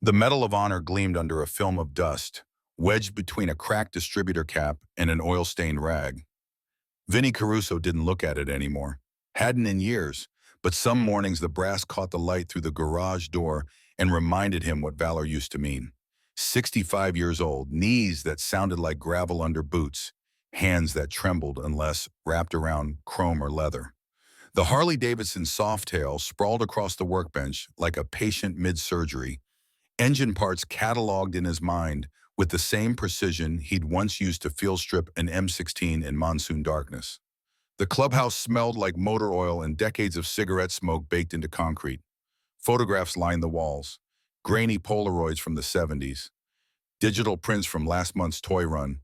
The Medal of Honor gleamed under a film of dust, wedged between a cracked distributor cap and an oil-stained rag. Vinnie Caruso didn't look at it anymore. Hadn't in years, but some mornings the brass caught the light through the garage door and reminded him what valor used to mean. 65 years old, knees that sounded like gravel under boots, hands that trembled unless wrapped around chrome or leather. The Harley-Davidson Softail sprawled across the workbench like a patient mid-surgery, engine parts cataloged in his mind with the same precision he'd once used to field strip an M16 in monsoon darkness. The clubhouse smelled like motor oil and decades of cigarette smoke baked into concrete. Photographs lined the walls, grainy Polaroids from the 70s, digital prints from last month's toy run,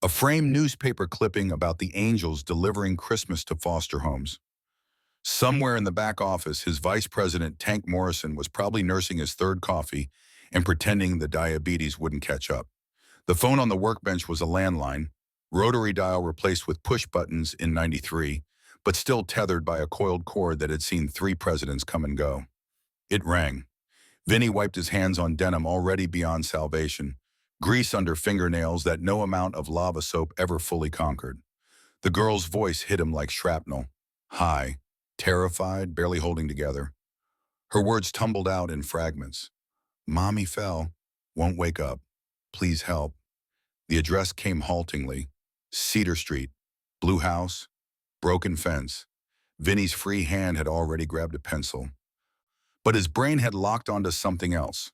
a framed newspaper clipping about the angels delivering Christmas to foster homes. Somewhere in the back office, his vice president, Tank Morrison, was probably nursing his third coffee and pretending the diabetes wouldn't catch up. The phone on the workbench was a landline, rotary dial replaced with push buttons in '93, but still tethered by a coiled cord that had seen 3 presidents come and go. It rang. Vinny wiped his hands on denim already beyond salvation, grease under fingernails that no amount of lava soap ever fully conquered. The girl's voice hit him like shrapnel, high, terrified, barely holding together. Her words tumbled out in fragments. "Mommy fell. Won't wake up. Please help." The address came haltingly. Cedar Street. Blue house. Broken fence. Vinny's free hand had already grabbed a pencil. But his brain had locked onto something else.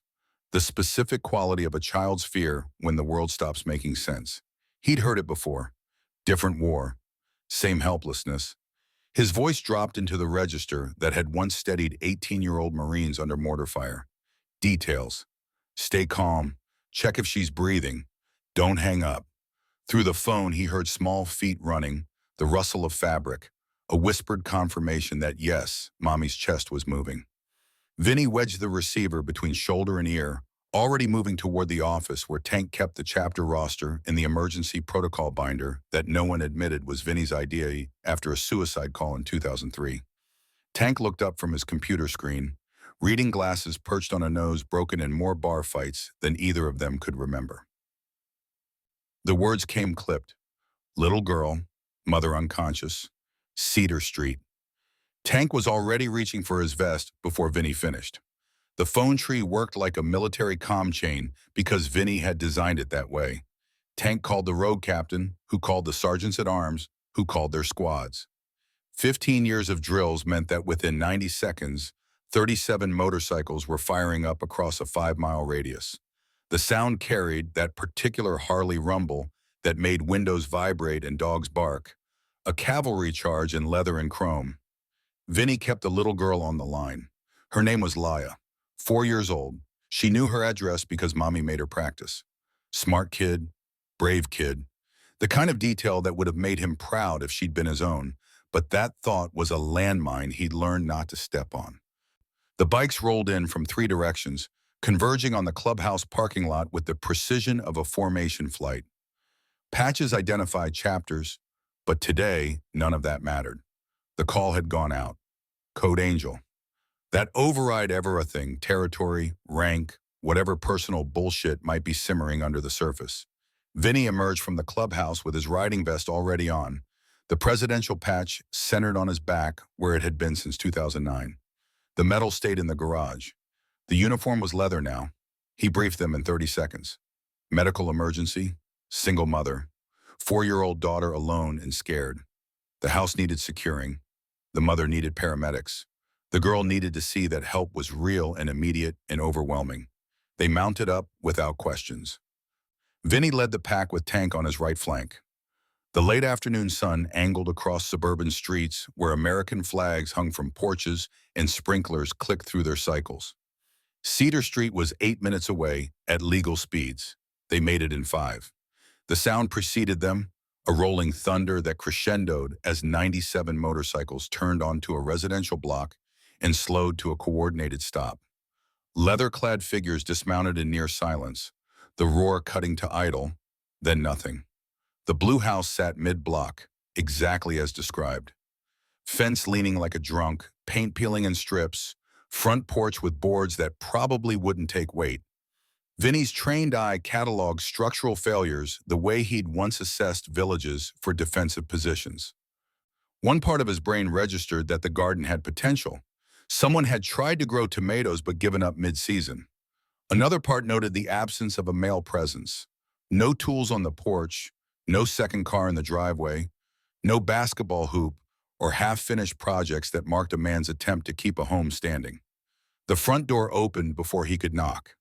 The specific quality of a child's fear when the world stops making sense. He'd heard it before. Different war. Same helplessness. His voice dropped into the register that had once steadied 18-year-old Marines under mortar fire. Details. Stay calm. Check if she's breathing. Don't hang up. Through the phone, he heard small feet running, the rustle of fabric, a whispered confirmation that yes, Mommy's chest was moving. Vinny wedged the receiver between shoulder and ear, already moving toward the office where Tank kept the chapter roster and the emergency protocol binder that no one admitted was Vinny's idea after a suicide call in 2003. Tank looked up from his computer screen, reading glasses perched on a nose broken in more bar fights than either of them could remember. The words came clipped. Little girl, mother unconscious, Cedar Street. Tank was already reaching for his vest before Vinny finished. The phone tree worked like a military comm chain because Vinny had designed it that way. Tank called the road captain, who called the sergeants at arms, who called their squads. 15 years of drills meant that within 90 seconds, 37 motorcycles were firing up across a 5-mile radius. The sound carried that particular Harley rumble that made windows vibrate and dogs bark, a cavalry charge in leather and chrome. Vinny kept a little girl on the line. Her name was Laya, 4 years old. She knew her address because Mommy made her practice. Smart kid, brave kid, the kind of detail that would have made him proud if she'd been his own, but that thought was a landmine he'd learned not to step on. The bikes rolled in from 3 directions, converging on the clubhouse parking lot with the precision of a formation flight. Patches identified chapters, but today, none of that mattered. The call had gone out. Code Angel. That override everything, territory, rank, whatever personal bullshit might be simmering under the surface. Vinny emerged from the clubhouse with his riding vest already on, the presidential patch centered on his back where it had been since 2009. The medal stayed in the garage. The uniform was leather now. He briefed them in 30 seconds. Medical emergency, single mother, 4-year-old daughter alone and scared. The house needed securing. The mother needed paramedics. The girl needed to see that help was real and immediate and overwhelming. They mounted up without questions. Vinny led the pack with Tank on his right flank. The late afternoon sun angled across suburban streets where American flags hung from porches and sprinklers clicked through their cycles. Cedar Street was 8 minutes away at legal speeds. They made it in 5. The sound preceded them, a rolling thunder that crescendoed as 97 motorcycles turned onto a residential block and slowed to a coordinated stop. Leather-clad figures dismounted in near silence, the roar cutting to idle, then nothing. The blue house sat mid-block, exactly as described. Fence leaning like a drunk, paint peeling in strips, front porch with boards that probably wouldn't take weight. Vinny's trained eye cataloged structural failures the way he'd once assessed villages for defensive positions. One part of his brain registered that the garden had potential. Someone had tried to grow tomatoes but given up mid-season. Another part noted the absence of a male presence. No tools on the porch, no second car in the driveway, no basketball hoop or half-finished projects that marked a man's attempt to keep a home standing. The front door opened before he could knock.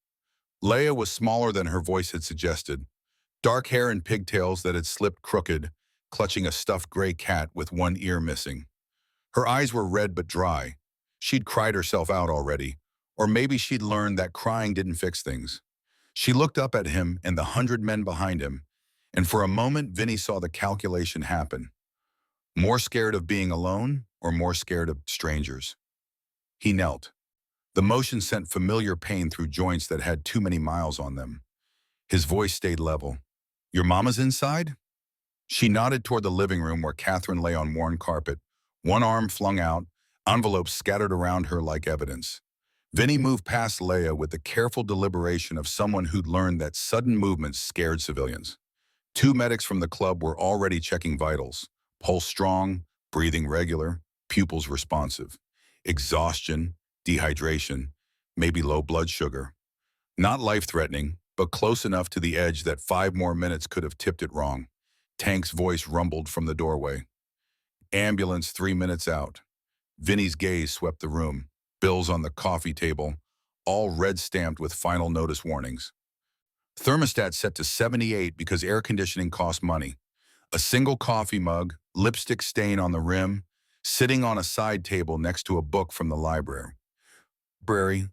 Leia was smaller than her voice had suggested, dark hair and pigtails that had slipped crooked, clutching a stuffed gray cat with one ear missing. Her eyes were red but dry. She'd cried herself out already, or maybe she'd learned that crying didn't fix things. She looked up at him and the 100 men behind him, and for a moment Vinny saw the calculation happen. More scared of being alone or more scared of strangers? He knelt. The motion sent familiar pain through joints that had too many miles on them. His voice stayed level. "Your mama's inside?" She nodded toward the living room where Catherine lay on worn carpet, one arm flung out, envelopes scattered around her like evidence. Vinny moved past Leia with the careful deliberation of someone who'd learned that sudden movements scared civilians. Two medics from the club were already checking vitals, pulse strong, breathing regular, pupils responsive. Exhaustion, dehydration, maybe low blood sugar. Not life-threatening, but close enough to the edge that 5 more minutes could have tipped it wrong. Tank's voice rumbled from the doorway. "Ambulance 3 minutes out." Vinny's gaze swept the room, bills on the coffee table, all red-stamped with final notice warnings. Thermostat set to 78 because air conditioning cost money. A single coffee mug, lipstick stain on the rim, sitting on a side table next to a book from the library.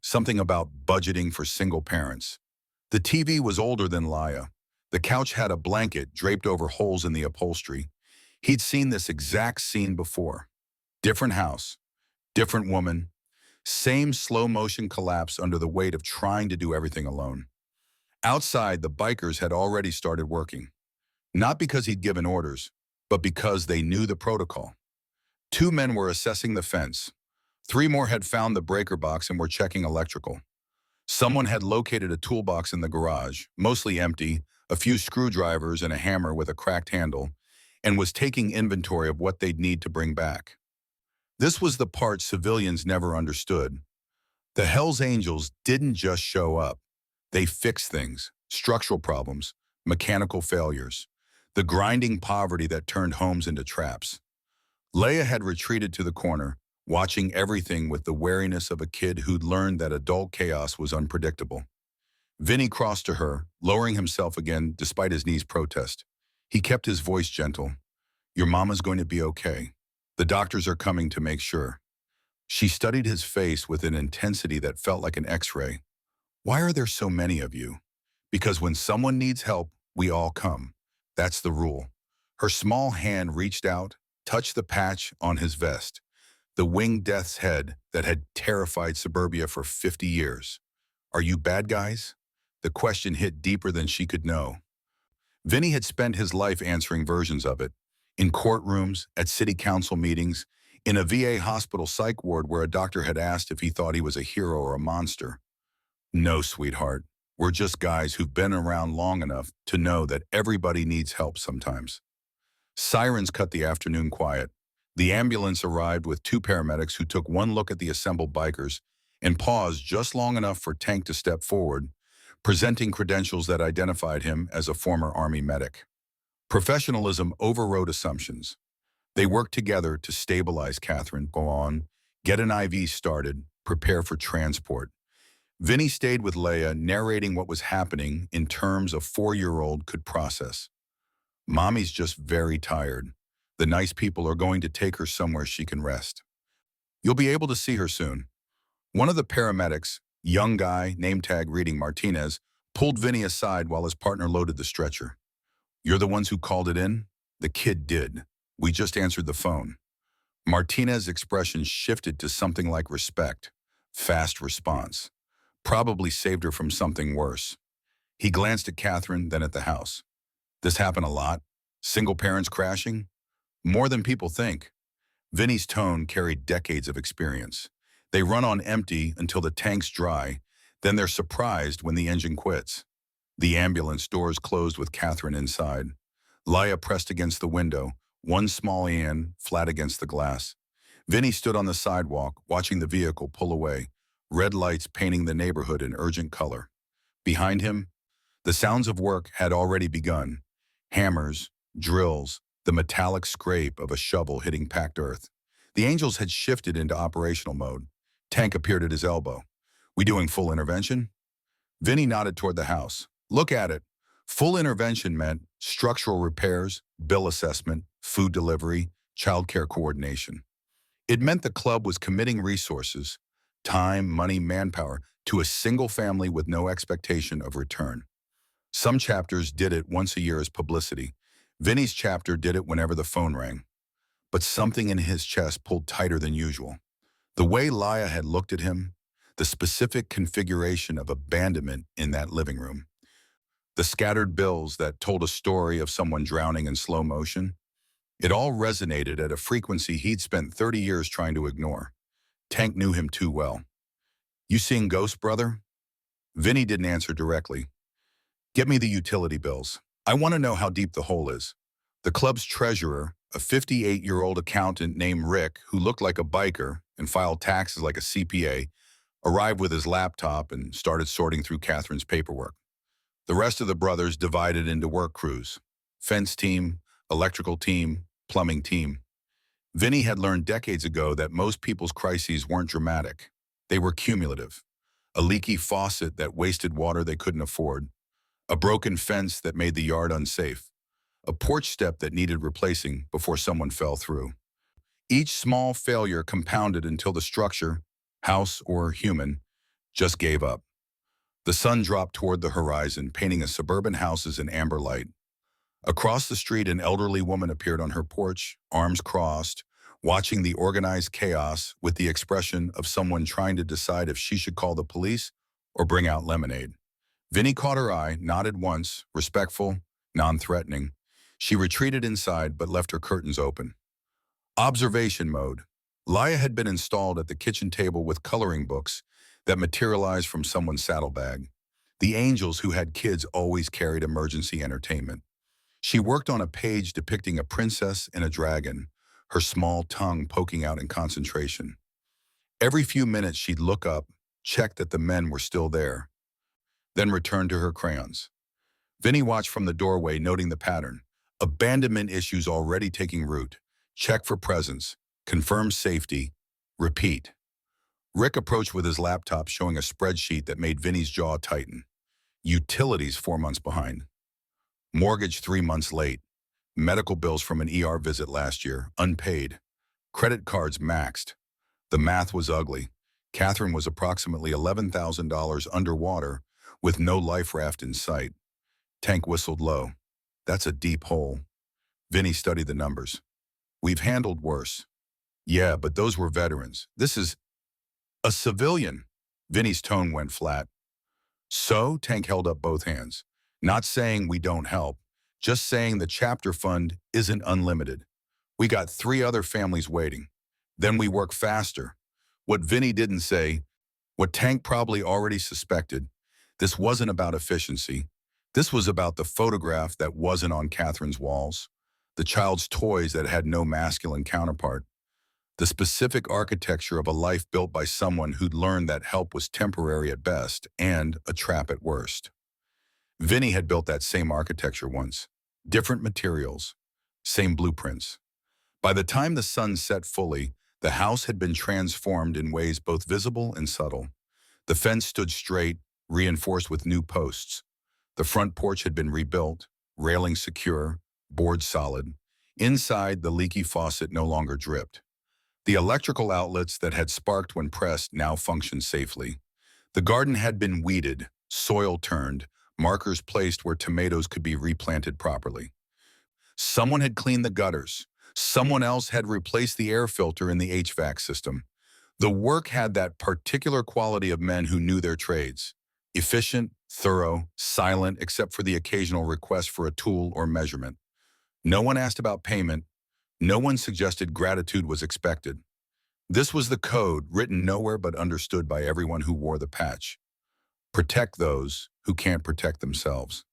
Something about budgeting for single parents. The TV was older than Leia. The couch had a blanket draped over holes in the upholstery. He'd seen this exact scene before. Different house, different woman, same slow-motion collapse under the weight of trying to do everything alone. Outside, the bikers had already started working. Not because he'd given orders, but because they knew the protocol. 2 men were assessing the fence. 3 more had found the breaker box and were checking electrical. Someone had located a toolbox in the garage, mostly empty, a few screwdrivers and a hammer with a cracked handle, and was taking inventory of what they'd need to bring back. This was the part civilians never understood. The Hells Angels didn't just show up. They fixed things, structural problems, mechanical failures, the grinding poverty that turned homes into traps. Leia had retreated to the corner, watching everything with the wariness of a kid who'd learned that adult chaos was unpredictable. Vinny crossed to her, lowering himself again despite his knee's protest. He kept his voice gentle. "Your mama's going to be okay. The doctors are coming to make sure." She studied his face with an intensity that felt like an X-ray. "Why are there so many of you?" "Because when someone needs help, we all come. That's the rule." Her small hand reached out, touched the patch on his vest, the winged death's head that had terrified suburbia for 50 years. "Are you bad guys?" The question hit deeper than she could know. Vinny had spent his life answering versions of it, in courtrooms, at city council meetings, in a VA hospital psych ward where a doctor had asked if he thought he was a hero or a monster. "No, sweetheart. We're just guys who've been around long enough to know that everybody needs help sometimes." Sirens cut the afternoon quiet. The ambulance arrived with 2 paramedics who took one look at the assembled bikers and paused just long enough for Tank to step forward, presenting credentials that identified him as a former Army medic. Professionalism overrode assumptions. They worked together to stabilize Catherine, go on, get an IV started, prepare for transport. Vinny stayed with Leia, narrating what was happening in terms a 4-year-old could process. "Mommy's just very tired. The nice people are going to take her somewhere she can rest. You'll be able to see her soon." One of the paramedics, young guy, name tag reading Martinez, pulled Vinny aside while his partner loaded the stretcher. "You're the ones who called it in?" "The kid did. We just answered the phone." Martinez's expression shifted to something like respect. Fast response. Probably saved her from something worse. He glanced at Catherine, then at the house. "This happened a lot? Single parents crashing?" "More than people think." Vinny's tone carried decades of experience. "They run on empty until the tank's dry, Then they're surprised when the engine quits. The ambulance doors closed with Catherine inside. Laya pressed against the window, one small hand flat against the glass. Vinny stood on the sidewalk, watching the vehicle pull away, red lights painting the neighborhood in urgent color. Behind him, the sounds of work had already begun. Hammers, drills, the metallic scrape of a shovel hitting packed earth. The Angels had shifted into operational mode. Tank appeared at his elbow. "We doing full intervention?" Vinny nodded toward the house. "Look at it." Full intervention meant structural repairs, bill assessment, food delivery, childcare coordination. It meant the club was committing resources, time, money, manpower, to a single family with no expectation of return. Some chapters did it once a year as publicity. Vinny's chapter did it whenever the phone rang. But something in his chest pulled tighter than usual. The way Laya had looked at him, the specific configuration of abandonment in that living room, the scattered bills that told a story of someone drowning in slow motion, it all resonated at a frequency he'd spent 30 years trying to ignore. Tank knew him too well. "You seeing ghosts, brother?" Vinny didn't answer directly. "Get me the utility bills. I want to know how deep the hole is." The club's treasurer, a 58-year-old accountant named Rick, who looked like a biker and filed taxes like a CPA, arrived with his laptop and started sorting through Catherine's paperwork. The rest of the brothers divided into work crews: fence team, electrical team, plumbing team. Vinny had learned decades ago that most people's crises weren't dramatic. They were cumulative. A leaky faucet that wasted water they couldn't afford. A broken fence that made the yard unsafe. A porch step that needed replacing before someone fell through. Each small failure compounded until the structure, house or human, just gave up. The sun dropped toward the horizon, painting a suburban houses in amber light. Across the street, an elderly woman appeared on her porch, arms crossed, watching the organized chaos with the expression of someone trying to decide if she should call the police or bring out lemonade. Vinny caught her eye, nodded once, respectful, non-threatening. She retreated inside but left her curtains open. Observation mode. Laya had been installed at the kitchen table with coloring books that materialized from someone's saddlebag. The Angels who had kids always carried emergency entertainment. She worked on a page depicting a princess and a dragon, her small tongue poking out in concentration. Every few minutes she'd look up, check that the men were still there, then return to her crayons. Vinny watched from the doorway, noting the pattern. Abandonment issues already taking root. Check for presence. Confirm safety. Repeat. Rick approached with his laptop, showing a spreadsheet that made Vinny's jaw tighten. Utilities 4 months behind. Mortgage 3 months late. Medical bills from an ER visit last year, unpaid. Credit cards maxed. The math was ugly. Catherine was approximately $11,000 underwater, with no life raft in sight. Tank whistled low. "That's a deep hole." Vinny studied the numbers. "We've handled worse." "Yeah, but those were veterans. This is a civilian." Vinny's tone went flat. "So?" Tank held up both hands. "Not saying we don't help, just saying the chapter fund isn't unlimited. We got 3 other families waiting. Then we work faster." What Vinny didn't say, what Tank probably already suspected, this wasn't about efficiency. This was about the photograph that wasn't on Catherine's walls, the child's toys that had no masculine counterpart, the specific architecture of a life built by someone who'd learned that help was temporary at best and a trap at worst. Vinny had built that same architecture once. Different materials, same blueprints. By the time the sun set fully, the house had been transformed in ways both visible and subtle. The fence stood straight, reinforced with new posts. The front porch had been rebuilt, railing secure, boards solid. Inside, the leaky faucet no longer dripped. The electrical outlets that had sparked when pressed now functioned safely. The garden had been weeded, soil turned, markers placed where tomatoes could be replanted properly. Someone had cleaned the gutters. Someone else had replaced the air filter in the HVAC system. The work had that particular quality of men who knew their trades. Efficient, thorough, silent except for the occasional request for a tool or measurement. No one asked about payment. No one suggested gratitude was expected. This was the code, written nowhere but understood by everyone who wore the patch. Protect those who can't protect themselves.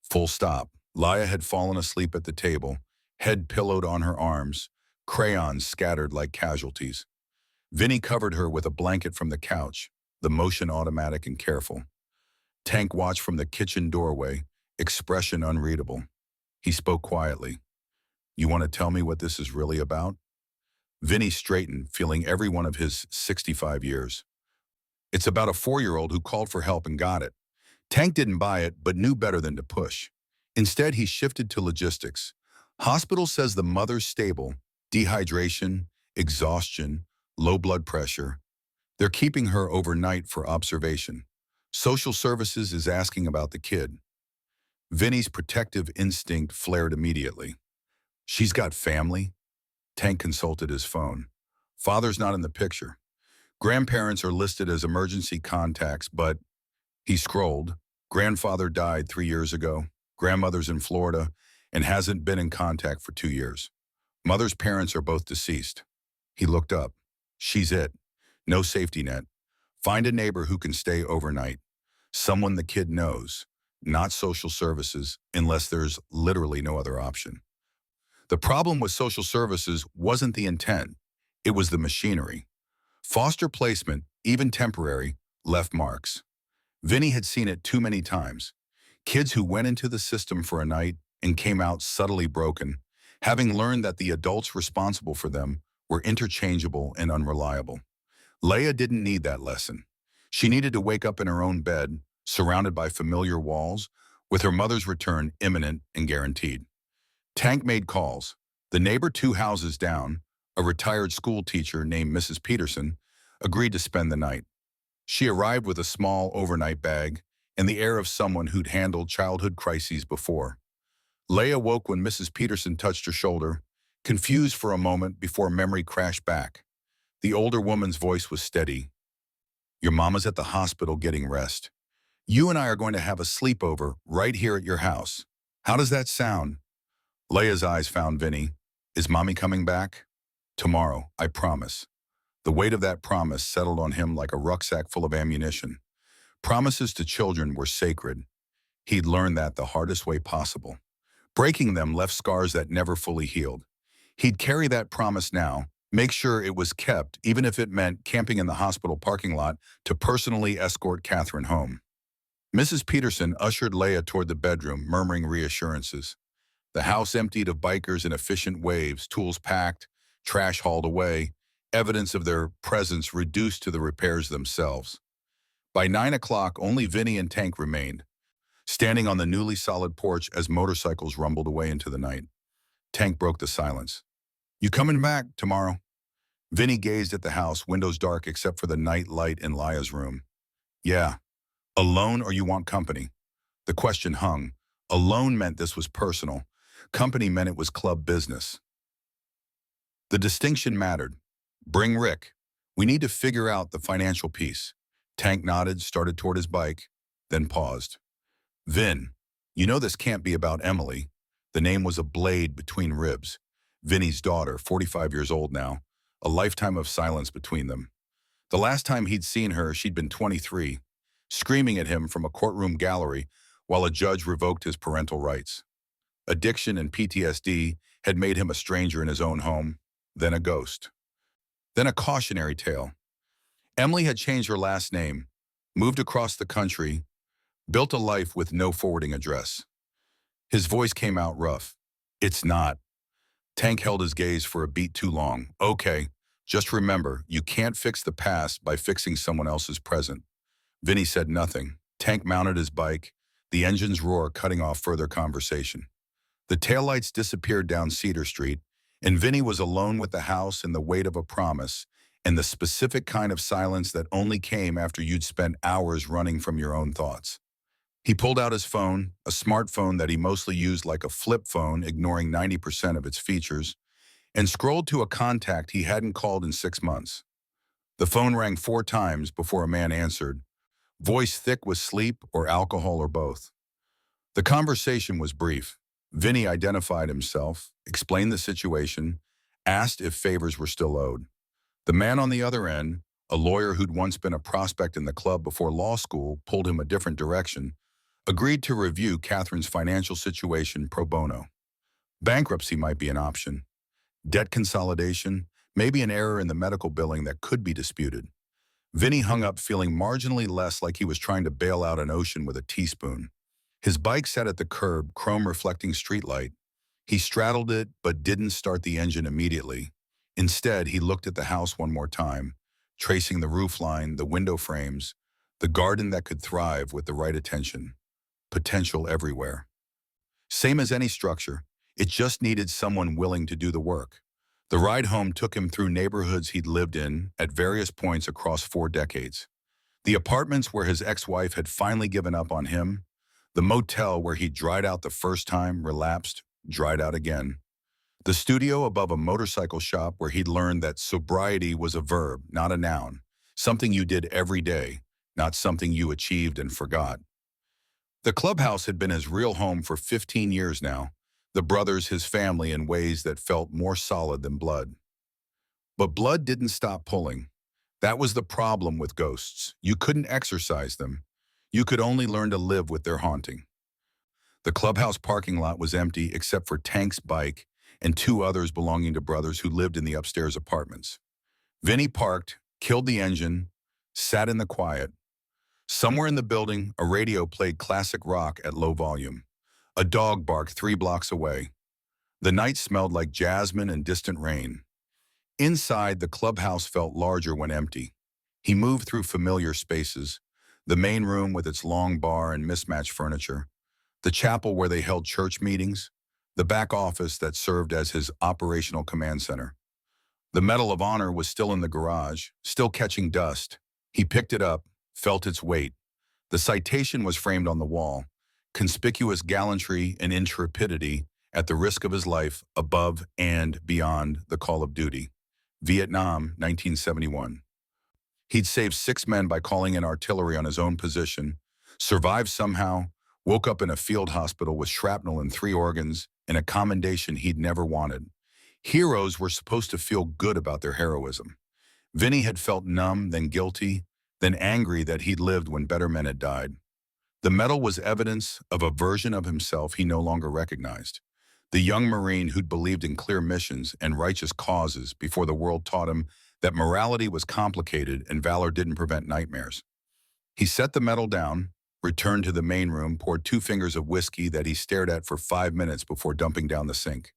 Full stop. Laya had fallen asleep at the table, head pillowed on her arms, crayons scattered like casualties. Vinny covered her with a blanket from the couch, the motion automatic and careful. Tank watched from the kitchen doorway, expression unreadable. He spoke quietly. You want to tell me what this is really about? Vinny straightened, feeling every one of his 65 years. It's about a 4-year-old who called for help and got it. Tank didn't buy it, but knew better than to push. Instead, he shifted to logistics. Hospital says the mother's stable, dehydration, exhaustion, low blood pressure. They're keeping her overnight for observation. Social services is asking about the kid. Vinny's protective instinct flared immediately. She's got family? Tank consulted his phone. Father's not in the picture. Grandparents are listed as emergency contacts, but he scrolled. Grandfather died 3 years ago. Grandmother's in Florida and hasn't been in contact for 2 years. Mother's parents are both deceased. He looked up. She's it. No safety net. Find a neighbor who can stay overnight. Someone the kid knows. Not social services, unless there's literally no other option. The problem with social services wasn't the intent. It was the machinery. Foster placement, even temporary, left marks. Vinny had seen it too many times. Kids who went into the system for a night and came out subtly broken, having learned that the adults responsible for them were interchangeable and unreliable. Leia didn't need that lesson. She needed to wake up in her own bed, surrounded by familiar walls, with her mother's return imminent and guaranteed. Tank made calls. The neighbor 2 houses down, a retired school teacher named Mrs. Peterson, agreed to spend the night. She arrived with a small overnight bag and the air of someone who'd handled childhood crises before. Leia woke when Mrs. Peterson touched her shoulder, confused for a moment before memory crashed back. The older woman's voice was steady. Your mama's at the hospital getting rest. You and I are going to have a sleepover right here at your house. How does that sound? Leia's eyes found Vinny. Is mommy coming back? Tomorrow, I promise. The weight of that promise settled on him like a rucksack full of ammunition. Promises to children were sacred. He'd learned that the hardest way possible. Breaking them left scars that never fully healed. He'd carry that promise now, make sure it was kept, even if it meant camping in the hospital parking lot to personally escort Catherine home. Mrs. Peterson ushered Leia toward the bedroom, murmuring reassurances. The house emptied of bikers in efficient waves, tools packed, trash hauled away, evidence of their presence reduced to the repairs themselves. By 9 o'clock, only Vinny and Tank remained, standing on the newly solid porch as motorcycles rumbled away into the night. Tank broke the silence. You coming back tomorrow? Vinny gazed at the house, windows dark except for the night light in Laya's room. Yeah. Alone or you want company? The question hung. Alone meant this was personal. Company meant it was club business. The distinction mattered. Bring Rick. We need to figure out the financial piece. Tank nodded, started toward his bike, then paused. Vin, you know this can't be about Emily. The name was a blade between ribs. Vinny's daughter, 45 years old now, a lifetime of silence between them. The last time he'd seen her, she'd been 23, screaming at him from a courtroom gallery while a judge revoked his parental rights. Addiction and PTSD had made him a stranger in his own home, then a ghost. Then a cautionary tale. Emily had changed her last name, moved across the country, built a life with no forwarding address. His voice came out rough. It's not. Tank held his gaze for a beat too long. Okay, just remember, you can't fix the past by fixing someone else's present. Vinny said nothing. Tank mounted his bike, the engine's roar cutting off further conversation. The taillights disappeared down Cedar Street, and Vinny was alone with the house and the weight of a promise, and the specific kind of silence that only came after you'd spent hours running from your own thoughts. He pulled out his phone, a smartphone that he mostly used like a flip phone, ignoring 90% of its features, and scrolled to a contact he hadn't called in 6 months. The phone rang 4 times before a man answered, voice thick with sleep or alcohol or both. The conversation was brief. Vinny identified himself, explained the situation, asked if favors were still owed. The man on the other end, a lawyer who'd once been a prospect in the club before law school pulled him a different direction, agreed to review Catherine's financial situation pro bono. Bankruptcy might be an option. Debt consolidation, maybe an error in the medical billing that could be disputed. Vinny hung up feeling marginally less like he was trying to bail out an ocean with a teaspoon. His bike sat at the curb, chrome-reflecting streetlight. He straddled it but didn't start the engine immediately. Instead, he looked at the house one more time, tracing the roofline, the window frames, the garden that could thrive with the right attention. Potential everywhere. Same as any structure, it just needed someone willing to do the work. The ride home took him through neighborhoods he'd lived in at various points across 4 decades. The apartments where his ex-wife had finally given up on him, the motel where he dried out the first time, relapsed, dried out again. The studio above a motorcycle shop where he'd learned that sobriety was a verb, not a noun, something you did every day, not something you achieved and forgot. The clubhouse had been his real home for 15 years now, the brothers his family in ways that felt more solid than blood. But blood didn't stop pulling. That was the problem with ghosts. You couldn't exorcise them. You could only learn to live with their haunting. The clubhouse parking lot was empty except for Tank's bike and 2 others belonging to brothers who lived in the upstairs apartments. Vinny parked, killed the engine, sat in the quiet. Somewhere in the building, a radio played classic rock at low volume. A dog barked 3 blocks away. The night smelled like jasmine and distant rain. Inside, the clubhouse felt larger when empty. He moved through familiar spaces, the main room with its long bar and mismatched furniture, the chapel where they held church meetings, the back office that served as his operational command center. The Medal of Honor was still in the garage, still catching dust. He picked it up, felt its weight. The citation was framed on the wall, conspicuous gallantry and intrepidity at the risk of his life above and beyond the call of duty. Vietnam, 1971. He'd saved 6 men by calling in artillery on his own position, survived somehow, woke up in a field hospital with shrapnel in 3 organs and a commendation he'd never wanted. Heroes were supposed to feel good about their heroism. Vinny had felt numb, then guilty, then angry that he'd lived when better men had died. The medal was evidence of a version of himself he no longer recognized. The young Marine who'd believed in clear missions and righteous causes before the world taught him that morality was complicated and valor didn't prevent nightmares. He set the medal down, returned to the main room, poured 2 fingers of whiskey that he stared at for 5 minutes before dumping down the sink.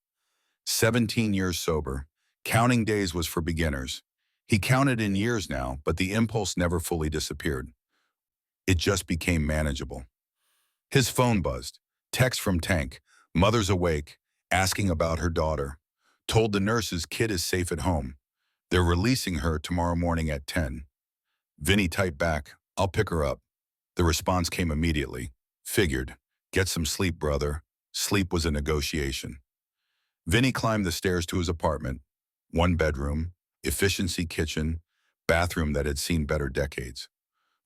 17 years sober. Counting days was for beginners. He counted in years now, but the impulse never fully disappeared. It just became manageable. His phone buzzed. Text from Tank. Mother's awake, asking about her daughter. Told the nurses kid is safe at home. They're releasing her tomorrow morning at 10. Vinny typed back, I'll pick her up. The response came immediately. Figured. Get some sleep, brother. Sleep was a negotiation. Vinny climbed the stairs to his apartment. 1 bedroom, efficiency kitchen, bathroom that had seen better decades.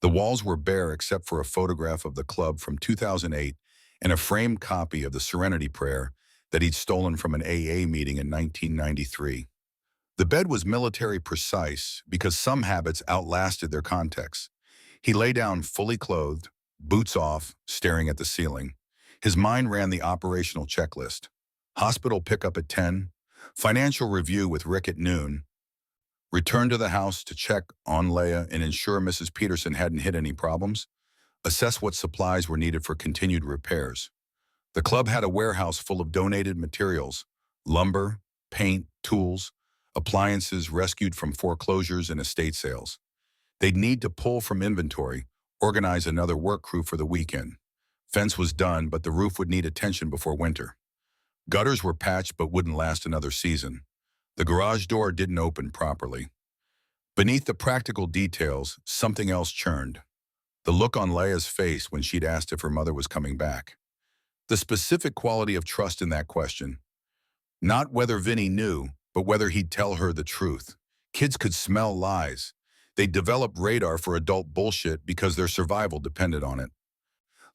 The walls were bare except for a photograph of the club from 2008 and a framed copy of the Serenity Prayer that he'd stolen from an AA meeting in 1993. The bed was military precise because some habits outlasted their context. He lay down fully clothed, boots off, staring at the ceiling. His mind ran the operational checklist. Hospital pickup at 10, financial review with Rick at noon, return to the house to check on Leia and ensure Mrs. Peterson hadn't hit any problems, assess what supplies were needed for continued repairs. The club had a warehouse full of donated materials, lumber, paint, tools, appliances rescued from foreclosures and estate sales. They'd need to pull from inventory, organize another work crew for the weekend. Fence was done, but the roof would need attention before winter. Gutters were patched but wouldn't last another season. The garage door didn't open properly. Beneath the practical details, something else churned. The look on Leia's face when she'd asked if her mother was coming back. The specific quality of trust in that question. Not whether Vinny knew, but whether he'd tell her the truth. Kids could smell lies. They'd develop radar for adult bullshit because their survival depended on it.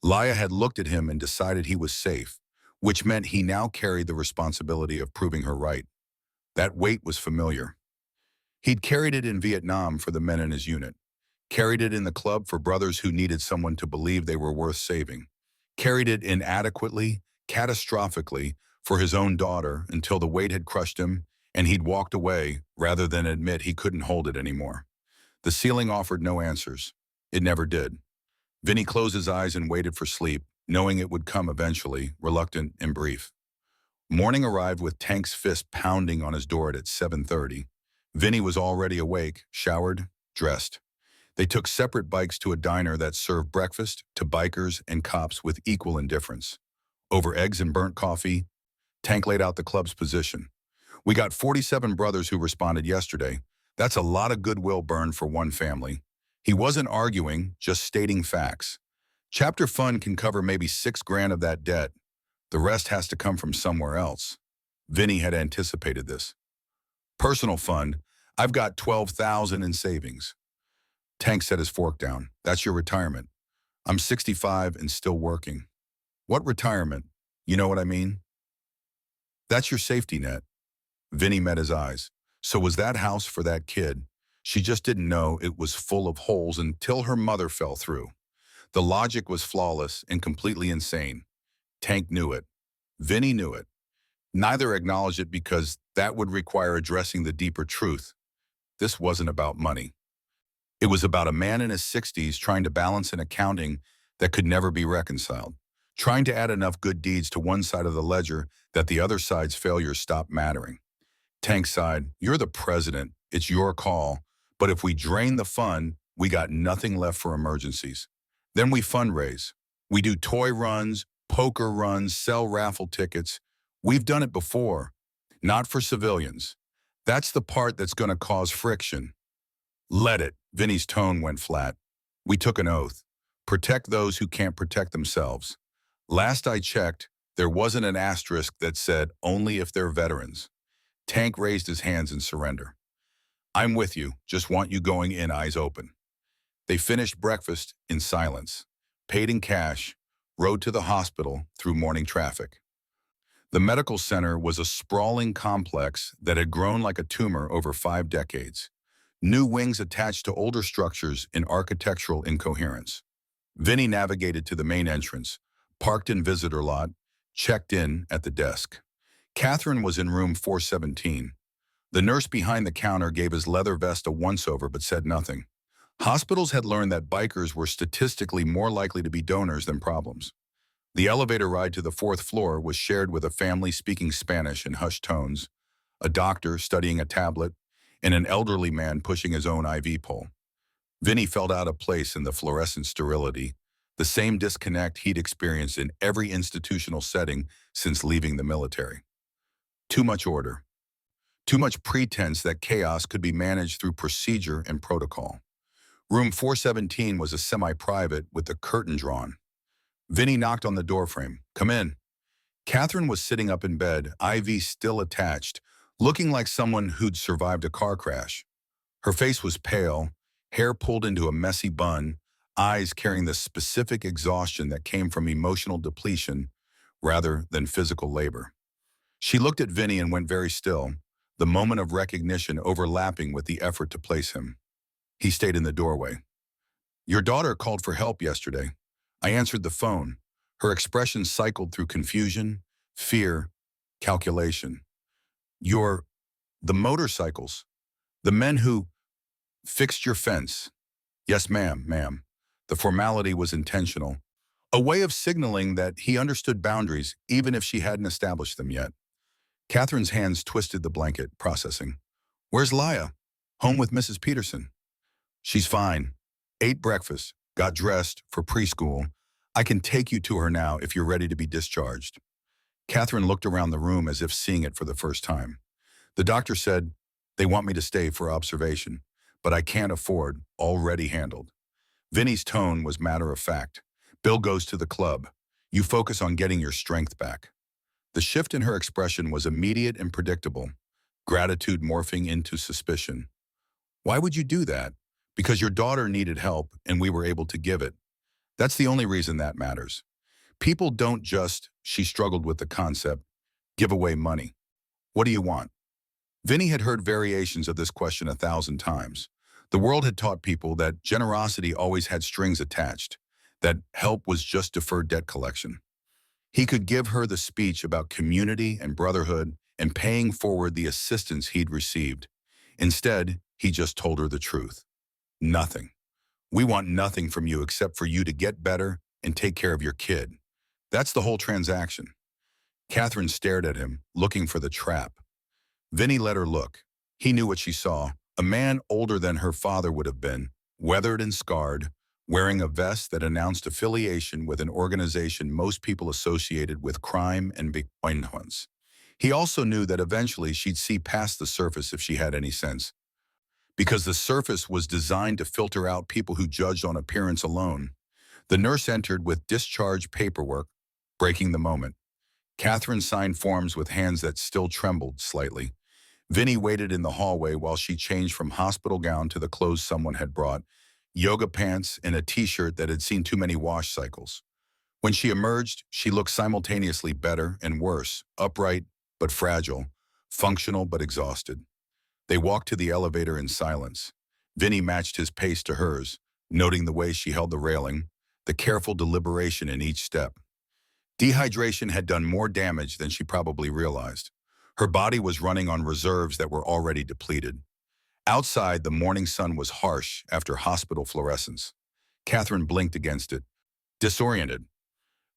Leia had looked at him and decided he was safe, which meant he now carried the responsibility of proving her right. That weight was familiar. He'd carried it in Vietnam for the men in his unit, carried it in the club for brothers who needed someone to believe they were worth saving, carried it inadequately, catastrophically, for his own daughter until the weight had crushed him and he'd walked away rather than admit he couldn't hold it anymore. The ceiling offered no answers. It never did. Vinny closed his eyes and waited for sleep, knowing it would come eventually, reluctant and brief. Morning arrived with Tank's fist pounding on his door at 7:30. Vinny was already awake, showered, dressed. They took separate bikes to a diner that served breakfast to bikers and cops with equal indifference. Over eggs and burnt coffee, Tank laid out the club's position. We got 47 brothers who responded yesterday. That's a lot of goodwill burned for one family. He wasn't arguing, just stating facts. Chapter fund can cover maybe $6,000 of that debt. The rest has to come from somewhere else. Vinny had anticipated this. Personal fund, I've got 12,000 in savings. Tank set his fork down. That's your retirement. I'm 65 and still working. What retirement? You know what I mean? That's your safety net. Vinny met his eyes. So was that house for that kid? She just didn't know it was full of holes until her mother fell through. The logic was flawless and completely insane. Tank knew it. Vinny knew it. Neither acknowledged it because that would require addressing the deeper truth. This wasn't about money. It was about a man in his 60s trying to balance an accounting that could never be reconciled, trying to add enough good deeds to one side of the ledger that the other side's failures stopped mattering. Tank sighed, "You're the president. It's your call. But if we drain the fund, we got nothing left for emergencies. Then we fundraise. We do toy runs, poker runs, sell raffle tickets. We've done it before. Not for civilians. That's the part that's going to cause friction." "Let it." Vinny's tone went flat. "We took an oath. Protect those who can't protect themselves. Last I checked, there wasn't an asterisk that said only if they're veterans." Tank raised his hands in surrender. "I'm with you. Just want you going in eyes open." They finished breakfast in silence, paid in cash, rode to the hospital through morning traffic. The medical center was a sprawling complex that had grown like a tumor over 5 decades. New wings attached to older structures in architectural incoherence. Vinny navigated to the main entrance, parked in visitor lot, checked in at the desk. Catherine was in room 417. The nurse behind the counter gave his leather vest a once-over but said nothing. Hospitals had learned that bikers were statistically more likely to be donors than problems. The elevator ride to the 4th floor was shared with a family speaking Spanish in hushed tones, a doctor studying a tablet, and an elderly man pushing his own IV pole. Vinny felt out of place in the fluorescent sterility, the same disconnect he'd experienced in every institutional setting since leaving the military. Too much order. Too much pretense that chaos could be managed through procedure and protocol. Room 417 was a semi-private with the curtain drawn. Vinny knocked on the doorframe. "Come in." Catherine was sitting up in bed, IV still attached, looking like someone who'd survived a car crash. Her face was pale, hair pulled into a messy bun, eyes carrying the specific exhaustion that came from emotional depletion rather than physical labor. She looked at Vinny and went very still, the moment of recognition overlapping with the effort to place him. He stayed in the doorway. "Your daughter called for help yesterday. I answered the phone." Her expression cycled through confusion, fear, calculation. "You're the motorcycles, the men who fixed your fence." "Yes, ma'am." The formality was intentional, a way of signaling that he understood boundaries even if she hadn't established them yet. Catherine's hands twisted the blanket, processing. "Where's Laya?" "Home with Mrs. Peterson." "She's fine. Ate breakfast, got dressed for preschool. I can take you to her now if you're ready to be discharged." Catherine looked around the room as if seeing it for the first time. "The doctor said they want me to stay for observation, but I can't afford, already handled." Vinny's tone was matter of fact. "Bill goes to the club. You focus on getting your strength back." The shift in her expression was immediate and predictable, gratitude morphing into suspicion. "Why would you do that?" "Because your daughter needed help and we were able to give it. That's the only reason that matters. People don't just," she struggled with the concept, "give away money. What do you want?" Vinny had heard variations of this question 1,000 times. The world had taught people that generosity always had strings attached, that help was just deferred debt collection. He could give her the speech about community and brotherhood and paying forward the assistance he'd received. Instead, he just told her the truth. Nothing. We want nothing from you except for you to get better and take care of your kid. That's the whole transaction. Catherine stared at him, looking for the trap. Vinny let her look. He knew what she saw. A man older than her father would have been, weathered and scarred, wearing a vest that announced affiliation with an organization most people associated with crime and violence. He also knew that eventually she'd see past the surface if she had any sense, because the surface was designed to filter out people who judged on appearance alone. The nurse entered with discharge paperwork, breaking the moment. Catherine signed forms with hands that still trembled slightly. Vinny waited in the hallway while she changed from hospital gown to the clothes someone had brought, yoga pants and a t-shirt that had seen too many wash cycles. When she emerged, she looked simultaneously better and worse, upright but fragile, functional but exhausted. They walked to the elevator in silence. Vinny matched his pace to hers, noting the way she held the railing, the careful deliberation in each step. Dehydration had done more damage than she probably realized. Her body was running on reserves that were already depleted. Outside, the morning sun was harsh after hospital fluorescence. Catherine blinked against it, disoriented.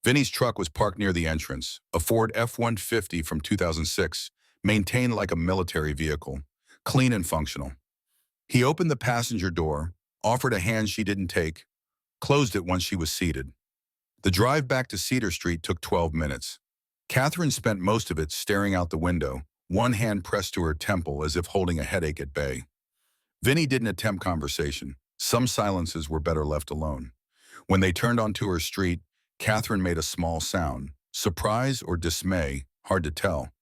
Vinny's truck was parked near the entrance, a Ford F-150 from 2006, maintained like a military vehicle, clean and functional. He opened the passenger door, offered a hand she didn't take, closed it once she was seated. The drive back to Cedar Street took 12 minutes. Catherine spent most of it staring out the window, one hand pressed to her temple as if holding a headache at bay. Vinny didn't attempt conversation. Some silences were better left alone. When they turned onto her street, Catherine made a small sound. Surprise or dismay, hard to tell.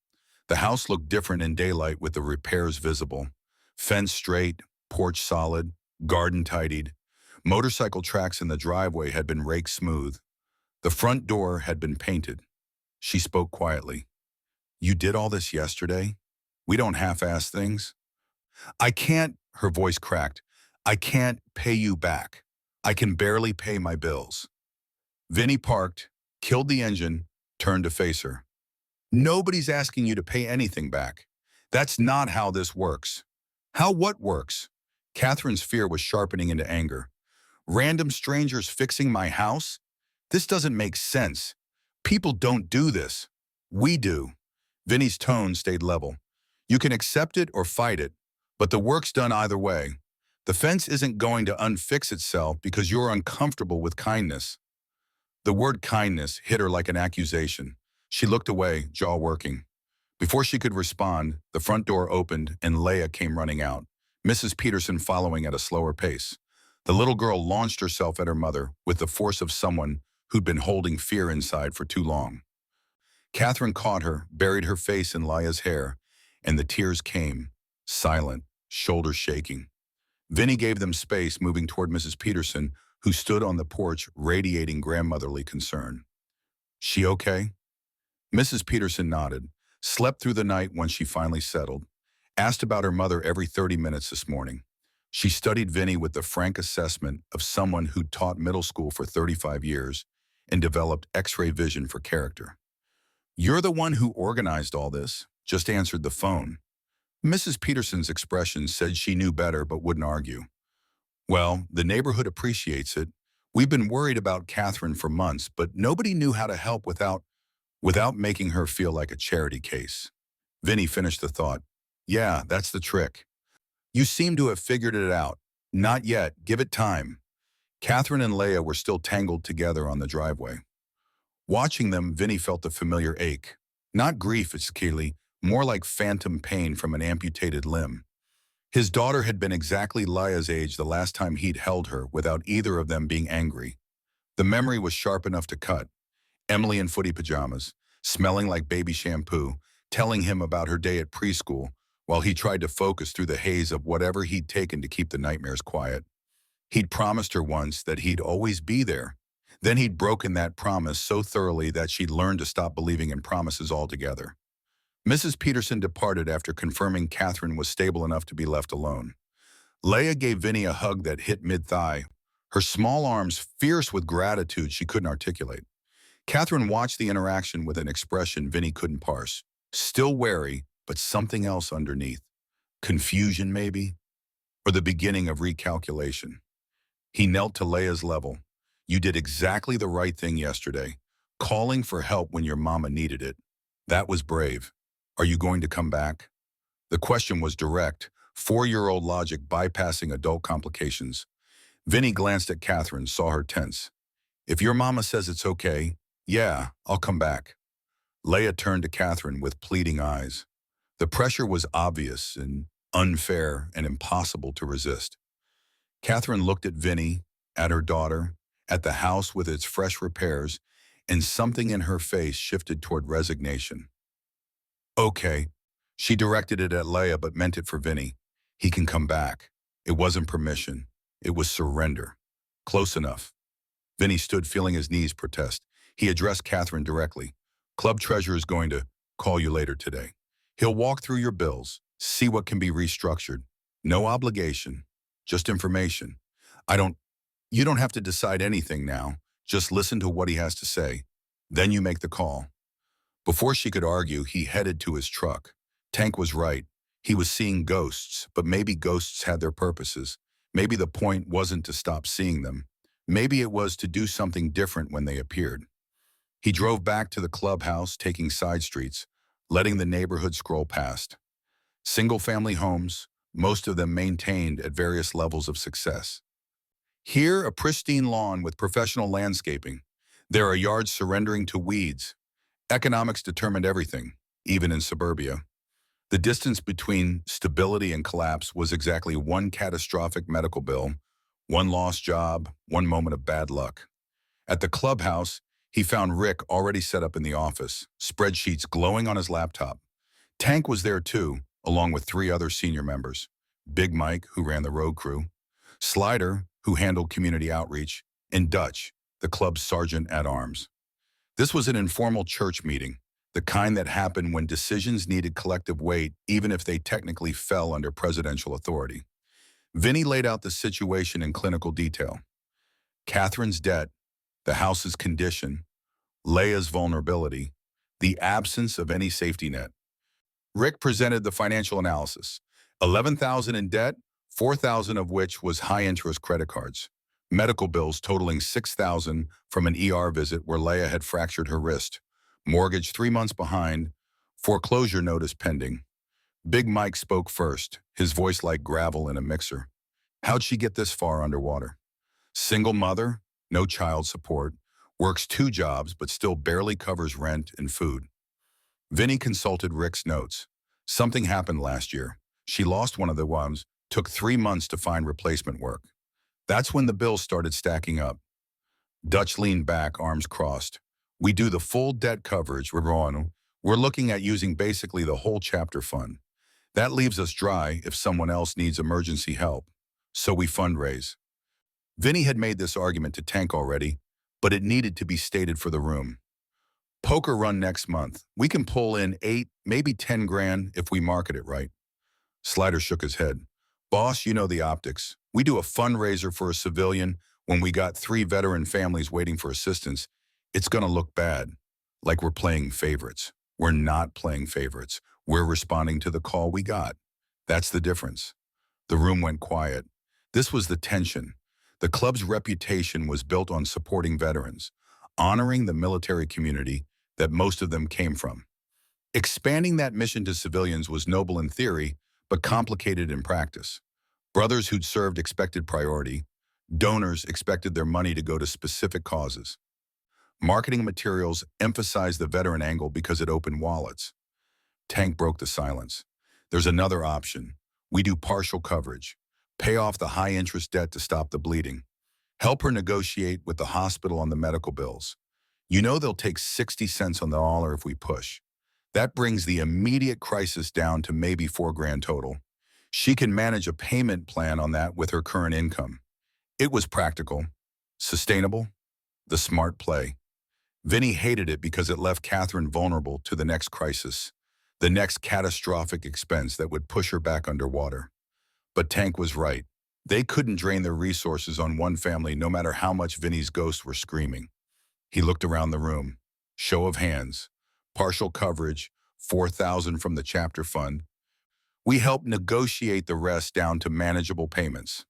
The house looked different in daylight with the repairs visible. Fence straight, porch solid, garden tidied. Motorcycle tracks in the driveway had been raked smooth. The front door had been painted. She spoke quietly. "You did all this yesterday? We don't half-ass things." "I can't," her voice cracked. "I can't pay you back. I can barely pay my bills." Vinny parked, killed the engine, turned to face her. "Nobody's asking you to pay anything back. That's not how this works." "How what works?" Catherine's fear was sharpening into anger. "Random strangers fixing my house? This doesn't make sense. People don't do this. We do." Vinny's tone stayed level. "You can accept it or fight it, but the work's done either way. The fence isn't going to unfix itself because you're uncomfortable with kindness." The word kindness hit her like an accusation. She looked away, jaw working. Before she could respond, the front door opened and Leah came running out, Mrs. Peterson following at a slower pace. The little girl launched herself at her mother with the force of someone who'd been holding fear inside for too long. Catherine caught her, buried her face in Leah's hair, and the tears came, silent, shoulders shaking. Vinny gave them space, moving toward Mrs. Peterson, who stood on the porch radiating grandmotherly concern. "She okay?" Mrs. Peterson nodded, slept through the night when she finally settled, asked about her mother every 30 minutes this morning. She studied Vinny with the frank assessment of someone who'd taught middle school for 35 years and developed X-ray vision for character. "You're the one who organized all this," just answered the phone. Mrs. Peterson's expression said she knew better but wouldn't argue. "Well, the neighborhood appreciates it. We've been worried about Catherine for months, but nobody knew how to help without making her feel like a charity case." Vinny finished the thought. "Yeah, that's the trick. You seem to have figured it out. Not yet. Give it time." Catherine and Leah were still tangled together on the driveway. Watching them, Vinny felt the familiar ache. Not grief, it's Keely, more like phantom pain from an amputated limb. His daughter had been exactly Leah's age the last time he'd held her without either of them being angry. The memory was sharp enough to cut. Emily in footy pajamas, smelling like baby shampoo, telling him about her day at preschool, while he tried to focus through the haze of whatever he'd taken to keep the nightmares quiet. He'd promised her once that he'd always be there. Then he'd broken that promise so thoroughly that she'd learned to stop believing in promises altogether. Mrs. Peterson departed after confirming Catherine was stable enough to be left alone. Leah gave Vinny a hug that hit mid-thigh, her small arms fierce with gratitude she couldn't articulate. Catherine watched the interaction with an expression Vinny couldn't parse. Still wary, but something else underneath. Confusion, maybe? Or the beginning of recalculation. He knelt to Leah's level. You did exactly the right thing yesterday, calling for help when your mama needed it. That was brave. Are you going to come back? The question was direct, four-year-old logic bypassing adult complications. Vinny glanced at Catherine, saw her tense. If your mama says it's okay, yeah, I'll come back. Leah turned to Catherine with pleading eyes. The pressure was obvious and unfair and impossible to resist. Catherine looked at Vinny, at her daughter, at the house with its fresh repairs, and something in her face shifted toward resignation. Okay. She directed it at Leah but meant it for Vinny. He can come back. It wasn't permission. It was surrender. Close enough. Vinny stood feeling his knees protest. He addressed Catherine directly. Club treasurer is going to call you later today. He'll walk through your bills, see what can be restructured. No obligation, just information. You don't have to decide anything now. Just listen to what he has to say. Then you make the call. Before she could argue, he headed to his truck. Tank was right. He was seeing ghosts, but maybe ghosts had their purposes. Maybe the point wasn't to stop seeing them. Maybe it was to do something different when they appeared. He drove back to the clubhouse, taking side streets, letting the neighborhood scroll past. Single-family homes, most of them maintained at various levels of success. Here, a pristine lawn with professional landscaping. There are yards surrendering to weeds. Economics determined everything, even in suburbia. The distance between stability and collapse was exactly one catastrophic medical bill, one lost job, one moment of bad luck. At the clubhouse, he found Rick already set up in the office, spreadsheets glowing on his laptop. Tank was there too, along with three other senior members. Big Mike, who ran the road crew, Slider, who handled community outreach, and Dutch, the club's sergeant-at-arms. This was an informal church meeting, the kind that happened when decisions needed collective weight, even if they technically fell under presidential authority. Vinny laid out the situation in clinical detail. Catherine's debt, the house's condition, Leah's vulnerability, the absence of any safety net. Rick presented the financial analysis. $11,000 in debt, $4,000 of which was high-interest credit cards. Medical bills totaling $6,000 from an ER visit where Leah had fractured her wrist. Mortgage 3 months behind, foreclosure notice pending. Big Mike spoke first, his voice like gravel in a mixer. How'd she get this far underwater? Single mother, no child support, works 2 jobs but still barely covers rent and food. Vinny consulted Rick's notes. Something happened last year. She lost one of the ones, took 3 months to find replacement work. That's when the bills started stacking up. Dutch leaned back, arms crossed. We do the full debt coverage, we're looking at using basically the whole chapter fund. That leaves us dry if someone else needs emergency help. So we fundraise. Vinny had made this argument to Tank already, but it needed to be stated for the room. Poker run next month. We can pull in 8, maybe 10 grand if we market it right. Slider shook his head. Boss, you know the optics. We do a fundraiser for a civilian when we got 3 veteran families waiting for assistance. It's gonna look bad, like we're playing favorites. We're not playing favorites. We're responding to the call we got. That's the difference. The room went quiet. This was the tension. The club's reputation was built on supporting veterans, honoring the military community that most of them came from. Expanding that mission to civilians was noble in theory, but complicated in practice. Brothers who'd served expected priority. Donors expected their money to go to specific causes. Marketing materials emphasized the veteran angle because it opened wallets. Tank broke the silence. There's another option. We do partial coverage. Pay off the high-interest debt to stop the bleeding. Help her negotiate with the hospital on the medical bills. You know they'll take 60 cents on the dollar if we push. That brings the immediate crisis down to maybe 4 grand total. She can manage a payment plan on that with her current income. It was practical, sustainable, the smart play. Vinny hated it because it left Catherine vulnerable to the next crisis. the next catastrophic expense that would push her back underwater. But Tank was right. They couldn't drain their resources on one family no matter how much Vinny's ghosts were screaming. He looked around the room. Show of hands. Partial coverage, 4,000 from the chapter fund. We helped negotiate the rest down to manageable payments.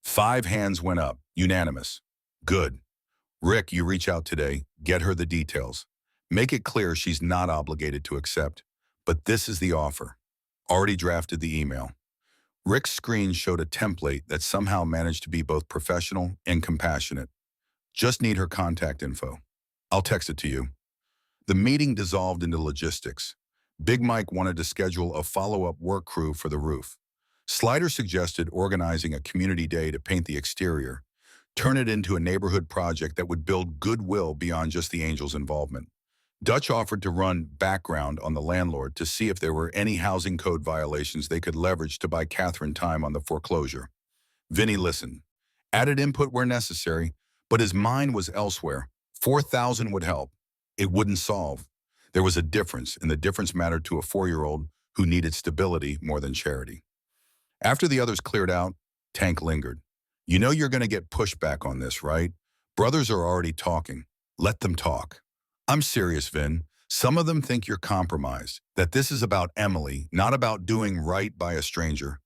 5 hands went up, unanimous. Good. Rick, you reach out today, get her the details. Make it clear she's not obligated to accept. But this is the offer. Already drafted the email. Rick's screen showed a template that somehow managed to be both professional and compassionate. Just need her contact info. I'll text it to you. The meeting dissolved into logistics. Big Mike wanted to schedule a follow-up work crew for the roof. Slider suggested organizing a community day to paint the exterior, turn it into a neighborhood project that would build goodwill beyond just the Angels' involvement. Dutch offered to run background on the landlord to see if there were any housing code violations they could leverage to buy Catherine time on the foreclosure. Vinny listened, added input where necessary, but his mind was elsewhere. 4,000 would help. It wouldn't solve. There was a difference, and the difference mattered to a 4-year-old who needed stability more than charity. After the others cleared out, Tank lingered. You know you're going to get pushback on this, right? Brothers are already talking. Let them talk. I'm serious, Vin. Some of them think you're compromised, that this is about Emily, not about doing right by a stranger.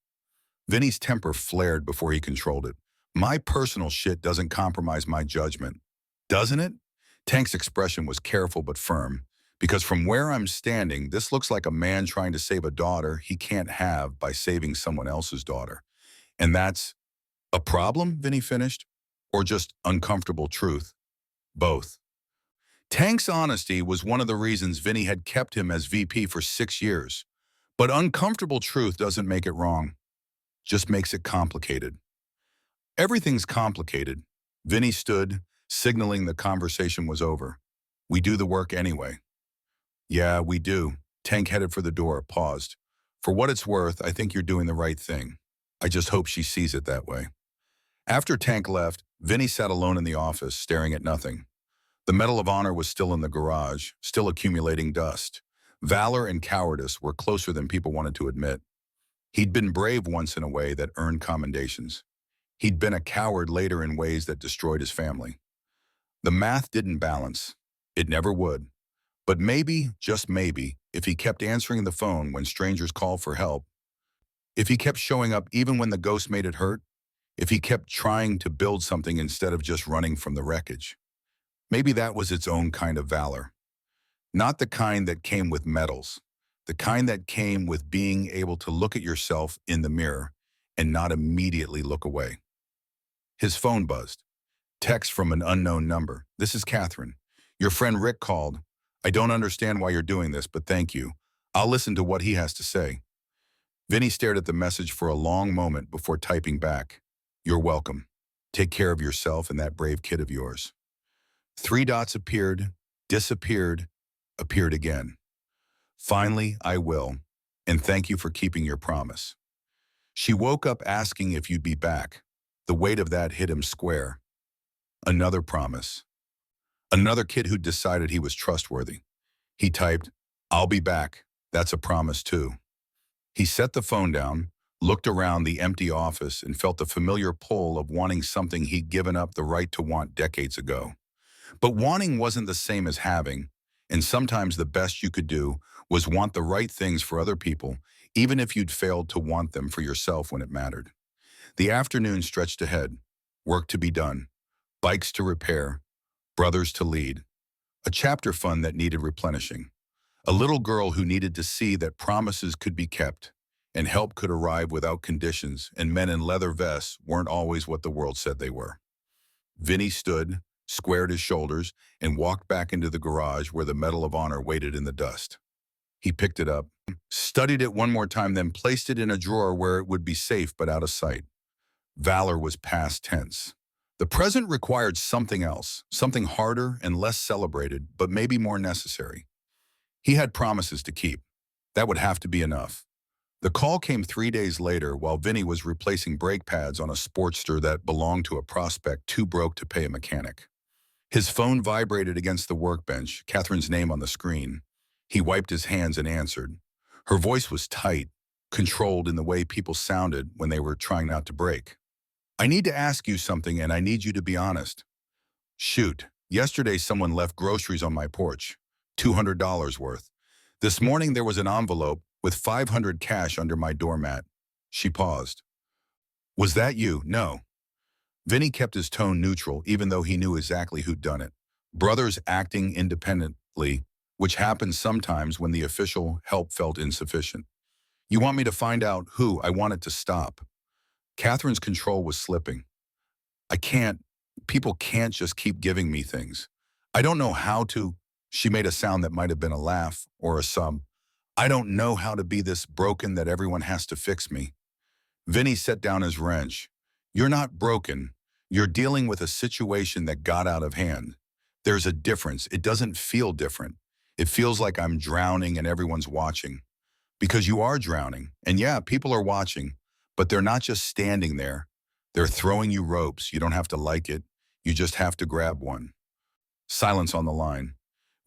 Vinny's temper flared before he controlled it. My personal shit doesn't compromise my judgment. Doesn't it? Tank's expression was careful but firm, because from where I'm standing, this looks like a man trying to save a daughter he can't have by saving someone else's daughter. And that's a problem, Vinny finished, or just uncomfortable truth? Both. Tank's honesty was one of the reasons Vinny had kept him as VP for 6 years. But uncomfortable truth doesn't make it wrong, just makes it complicated. Everything's complicated. Vinny stood, signaling the conversation was over. We do the work anyway. Yeah, we do. Tank headed for the door, paused. For what it's worth, I think you're doing the right thing. I just hope she sees it that way. After Tank left, Vinny sat alone in the office, staring at nothing. The Medal of Honor was still in the garage, still accumulating dust. Valor and cowardice were closer than people wanted to admit. He'd been brave once in a way that earned commendations. He'd been a coward later in ways that destroyed his family. The math didn't balance. It never would. But maybe, just maybe, if he kept answering the phone when strangers called for help, if he kept showing up even when the ghost made it hurt, if he kept trying to build something instead of just running from the wreckage, maybe that was its own kind of valor. Not the kind that came with medals, the kind that came with being able to look at yourself in the mirror and not immediately look away. His phone buzzed. Text from an unknown number. This is Catherine. Your friend Rick called. I don't understand why you're doing this, but thank you. I'll listen to what he has to say. Vinny stared at the message for a long moment before typing back. You're welcome. Take care of yourself and that brave kid of yours. 3 dots appeared, disappeared, appeared again. Finally, I will, and thank you for keeping your promise. She woke up asking if you'd be back. The weight of that hit him square. Another promise. Another kid who decided he was trustworthy. He typed, I'll be back. That's a promise too. He set the phone down, looked around the empty office, and felt the familiar pull of wanting something he'd given up the right to want decades ago. But wanting wasn't the same as having, and sometimes the best you could do was want the right things for other people, even if you'd failed to want them for yourself when it mattered. The afternoon stretched ahead. Work to be done. Bikes to repair. Brothers to lead. A chapter fund that needed replenishing. A little girl who needed to see that promises could be kept, and help could arrive without conditions, and men in leather vests weren't always what the world said they were. Vinny stood, squared his shoulders, and walked back into the garage where the Medal of Honor waited in the dust. He picked it up, studied it one more time, then placed it in a drawer where it would be safe but out of sight. Valor was past tense. The present required something else, something harder and less celebrated, but maybe more necessary. He had promises to keep. That would have to be enough. The call came 3 days later while Vinny was replacing brake pads on a Sportster that belonged to a prospect too broke to pay a mechanic. His phone vibrated against the workbench, Catherine's name on the screen. He wiped his hands and answered. Her voice was tight, controlled in the way people sounded when they were trying not to break. I need to ask you something and I need you to be honest. Shoot, yesterday someone left groceries on my porch, $200 worth. This morning there was an envelope with 500 cash under my doormat. She paused. Was that you? No. Vinny kept his tone neutral even though he knew exactly who'd done it. Brothers acting independently, which happens sometimes when the official help felt insufficient. You want me to find out who? I wanted to stop. Catherine's control was slipping. I can't. People can't just keep giving me things. I don't know how to. She made a sound that might have been a laugh or a sub. I don't know how to be this broken that everyone has to fix me. Vinny set down his wrench. You're not broken. You're dealing with a situation that got out of hand. There's a difference. It doesn't feel different. It feels like I'm drowning and everyone's watching. Because you are drowning. And yeah, people are watching, but they're not just standing there. They're throwing you ropes. You don't have to like it. You just have to grab one. Silence on the line.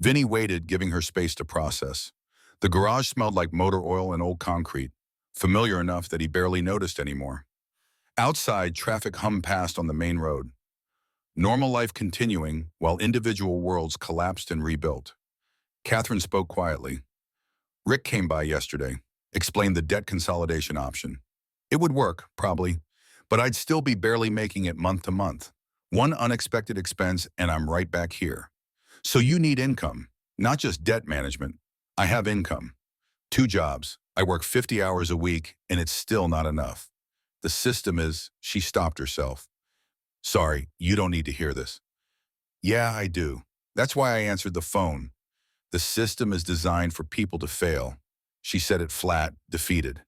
Vinny waited, giving her space to process. The garage smelled like motor oil and old concrete, familiar enough that he barely noticed anymore. Outside, traffic hummed past on the main road. Normal life continuing while individual worlds collapsed and rebuilt. Catherine spoke quietly. Rick came by yesterday, explained the debt consolidation option. It would work, probably, but I'd still be barely making it month to month. One unexpected expense and I'm right back here. So you need income, not just debt management. I have income. 2 jobs. I work 50 hours a week and it's still not enough. The system is, she stopped herself. Sorry, you don't need to hear this. Yeah, I do. That's why I answered the phone. The system is designed for people to fail. She said it flat, defeated.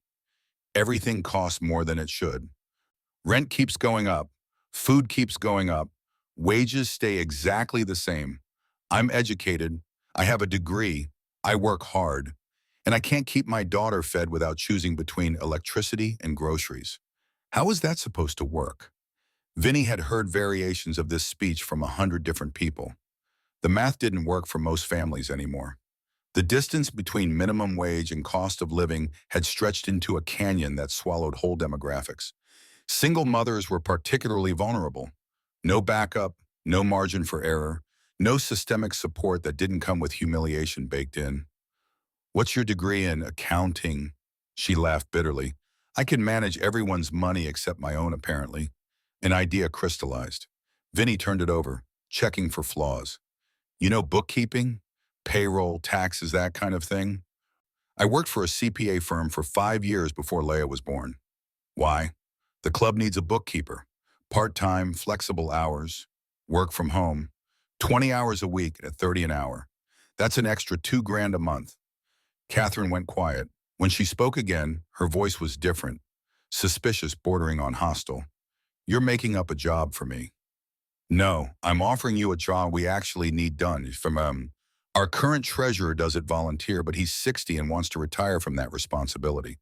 Everything costs more than it should. Rent keeps going up. Food keeps going up. Wages stay exactly the same. I'm educated. I have a degree. I work hard. And I can't keep my daughter fed without choosing between electricity and groceries. How is that supposed to work? Vinny had heard variations of this speech from 100 different people. The math didn't work for most families anymore. The distance between minimum wage and cost of living had stretched into a canyon that swallowed whole demographics. Single mothers were particularly vulnerable. No backup, no margin for error, no systemic support that didn't come with humiliation baked in. What's your degree in? Accounting? She laughed bitterly. I can manage everyone's money except my own, apparently. An idea crystallized. Vinny turned it over, checking for flaws. You know, bookkeeping, payroll, taxes, that kind of thing? I worked for a CPA firm for 5 years before Leia was born. Why? The club needs a bookkeeper. Part-time, flexible hours, work from home, 20 hours a week at 30 an hour. That's an extra $2,000 a month. Catherine went quiet. When she spoke again, her voice was different, suspicious, bordering on hostile. You're making up a job for me. No, I'm offering you a job we actually need done. Our current treasurer does it volunteer, but he's 60 and wants to retire from that responsibility.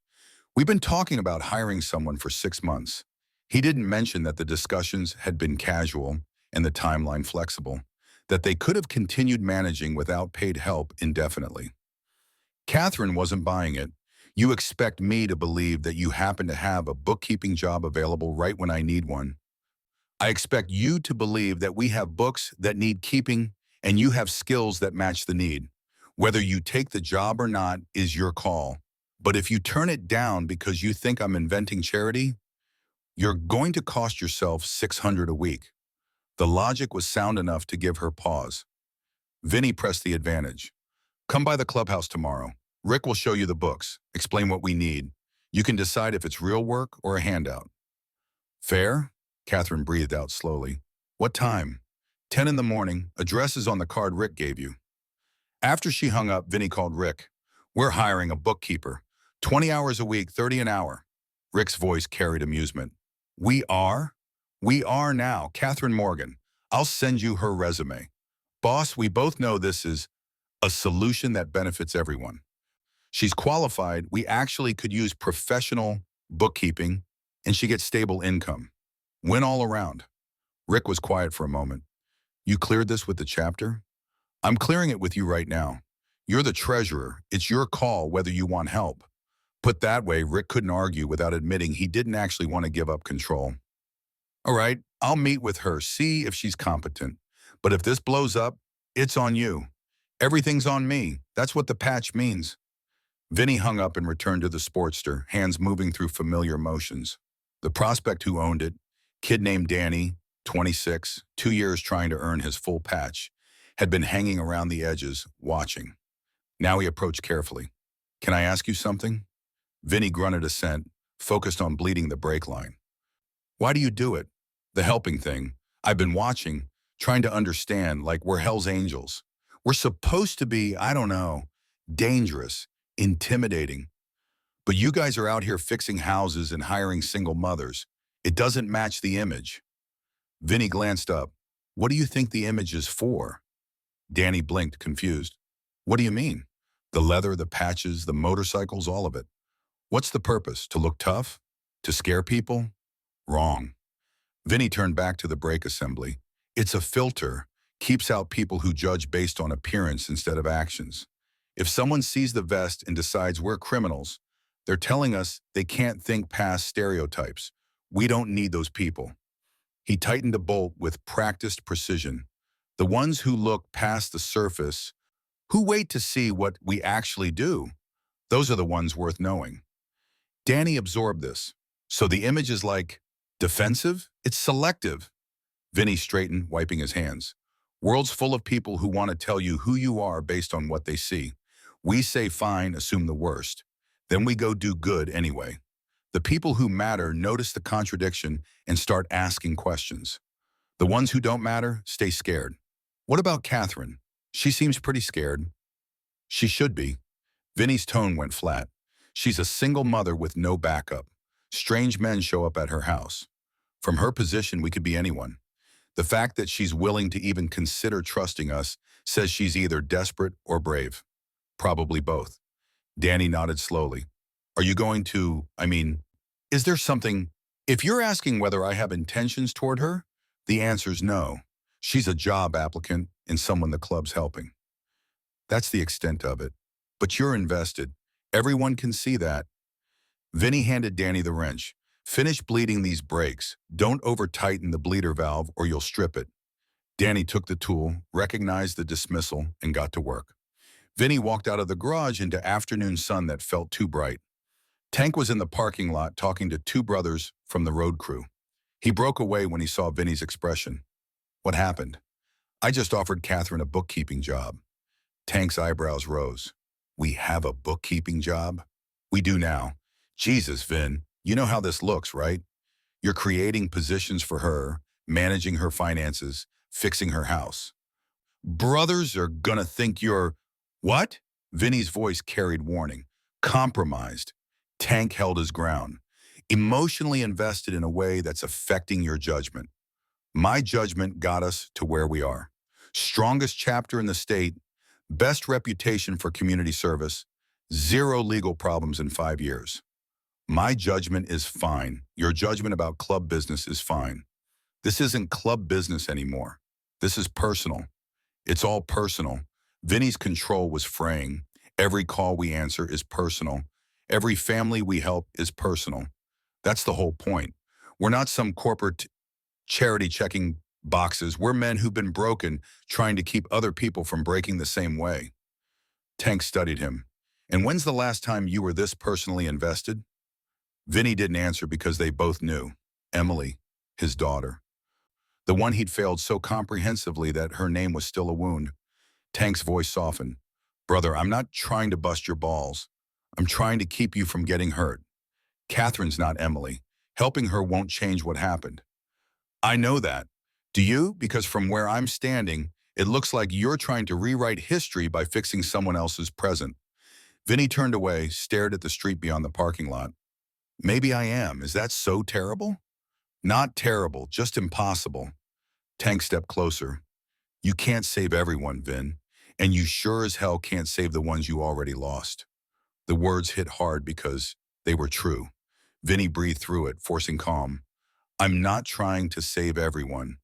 We've been talking about hiring someone for 6 months. He didn't mention that the discussions had been casual and the timeline flexible, that they could have continued managing without paid help indefinitely. Catherine wasn't buying it. You expect me to believe that you happen to have a bookkeeping job available right when I need one. I expect you to believe that we have books that need keeping and you have skills that match the need. Whether you take the job or not is your call. But if you turn it down because you think I'm inventing charity, you're going to cost yourself $600 a week. The logic was sound enough to give her pause. Vinny pressed the advantage. Come by the clubhouse tomorrow. Rick will show you the books, explain what we need. You can decide if it's real work or a handout. Fair? Catherine breathed out slowly. What time? 10 in the morning. Address is on the card Rick gave you. After she hung up, Vinny called Rick. We're hiring a bookkeeper. 20 hours a week, 30 an hour. Rick's voice carried amusement. We are? We are now. Catherine Morgan. I'll send you her resume. Boss, we both know this is a solution that benefits everyone. She's qualified. We actually could use professional bookkeeping, and she gets stable income. Win all around. Rick was quiet for a moment. You cleared this with the chapter? I'm clearing it with you right now. You're the treasurer. It's your call whether you want help. Put that way, Rick couldn't argue without admitting he didn't actually want to give up control. All right, I'll meet with her, see if she's competent. But if this blows up, it's on you. Everything's on me. That's what the patch means. Vinny hung up and returned to the Sportster, hands moving through familiar motions. The prospect who owned it, kid named Danny, 26, 2 years trying to earn his full patch, had been hanging around the edges, watching. Now he approached carefully. Can I ask you something? Vinny grunted assent, focused on bleeding the brake line. Why do you do it? The helping thing. I've been watching, trying to understand, like we're Hell's Angels. We're supposed to be, I don't know, dangerous, intimidating. But you guys are out here fixing houses and hiring single mothers. It doesn't match the image. Vinny glanced up. What do you think the image is for? Danny blinked, confused. What do you mean? The leather, the patches, the motorcycles, all of it. What's the purpose? To look tough? To scare people? Wrong. Vinny turned back to the brake assembly. It's a filter, keeps out people who judge based on appearance instead of actions. If someone sees the vest and decides we're criminals, they're telling us they can't think past stereotypes. We don't need those people. He tightened the bolt with practiced precision. The ones who look past the surface, who wait to see what we actually do, those are the ones worth knowing. Danny absorbed this. So the image is like defensive? It's selective. Vinny straightened, wiping his hands. World's full of people who want to tell you who you are based on what they see. We say fine, assume the worst. Then we go do good anyway. The people who matter notice the contradiction and start asking questions. The ones who don't matter stay scared. What about Catherine? She seems pretty scared. She should be. Vinny's tone went flat. She's a single mother with no backup. Strange men show up at her house. From her position, we could be anyone. The fact that she's willing to even consider trusting us says she's either desperate or brave. Probably both. Danny nodded slowly. Are you going to, is there something? If you're asking whether I have intentions toward her, the answer's no. She's a job applicant and someone the club's helping. That's the extent of it. But you're invested. Everyone can see that. Vinny handed Danny the wrench. Finish bleeding these brakes. Don't over-tighten the bleeder valve or you'll strip it. Danny took the tool, recognized the dismissal, and got to work. Vinny walked out of the garage into afternoon sun that felt too bright. Tank was in the parking lot talking to two brothers from the road crew. He broke away when he saw Vinny's expression. What happened? I just offered Catherine a bookkeeping job. Tank's eyebrows rose. We have a bookkeeping job? We do now. Jesus, Vin, you know how this looks, right? You're creating positions for her, managing her finances, fixing her house. Brothers are gonna think you're… What? Vinny's voice carried warning. Compromised. Tank held his ground. Emotionally invested in a way that's affecting your judgment. My judgment got us to where we are. Strongest chapter in the state, best reputation for community service, 0 legal problems in 5 years. My judgment is fine. Your judgment about club business is fine. This isn't club business anymore. This is personal. It's all personal. Vinny's control was fraying. Every call we answer is personal. Every family we help is personal. That's the whole point. We're not some corporate charity checking boxes. We're men who've been broken, trying to keep other people from breaking the same way. Tank studied him. And when's the last time you were this personally invested? Vinny didn't answer because they both knew. Emily, his daughter. The one he'd failed so comprehensively that her name was still a wound. Tank's voice softened. Brother, I'm not trying to bust your balls. I'm trying to keep you from getting hurt. Catherine's not Emily. Helping her won't change what happened. I know that. Do you? Because from where I'm standing, it looks like you're trying to rewrite history by fixing someone else's present. Vinny turned away, stared at the street beyond the parking lot. Maybe I am. Is that so terrible? Not terrible, just impossible. Tank stepped closer. You can't save everyone, Vin. And you sure as hell can't save the ones you already lost. The words hit hard because they were true. Vinny breathed through it, forcing calm. I'm not trying to save everyone,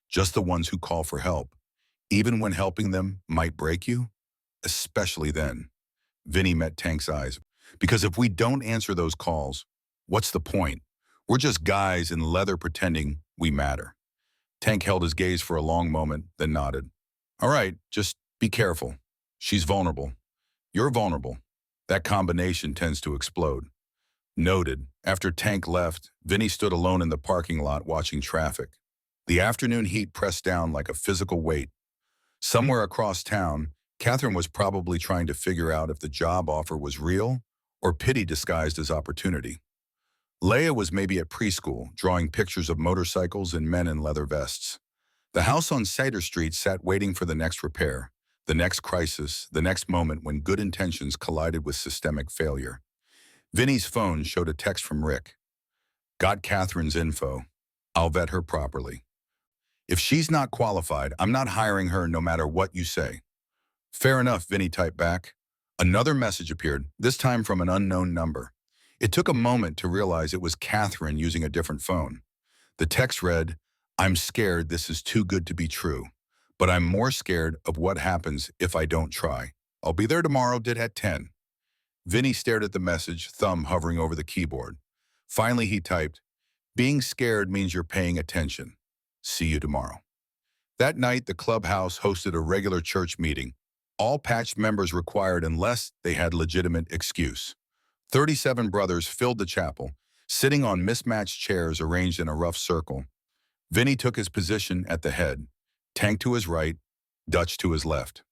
just the ones who call for help. Even when helping them might break you? especially then. Vinny met Tank's eyes. Because if we don't answer those calls, what's the point? We're just guys in leather pretending we matter. Tank held his gaze for a long moment, then nodded. All right, just be careful. She's vulnerable. You're vulnerable. That combination tends to explode. Noted. After Tank left, Vinny stood alone in the parking lot watching traffic. The afternoon heat pressed down like a physical weight. Somewhere across town, Catherine was probably trying to figure out if the job offer was real or pity disguised as opportunity. Leia was maybe at preschool, drawing pictures of motorcycles and men in leather vests. The house on Cider Street sat waiting for the next repair, the next crisis, the next moment when good intentions collided with systemic failure. Vinny's phone showed a text from Rick. Got Catherine's info. I'll vet her properly. If she's not qualified, I'm not hiring her no matter what you say. Fair enough, Vinny typed back. Another message appeared, this time from an unknown number. It took a moment to realize it was Catherine using a different phone. The text read, I'm scared this is too good to be true, but I'm more scared of what happens if I don't try. I'll be there tomorrow, did at 10. Vinny stared at the message, thumb hovering over the keyboard. Finally, he typed, being scared means you're paying attention. See you tomorrow. That night, the clubhouse hosted a regular church meeting. All patched members required unless they had legitimate excuse. 37 brothers filled the chapel, sitting on mismatched chairs arranged in a rough circle. Vinny took his position at the head, Tank to his right, Dutch to his left.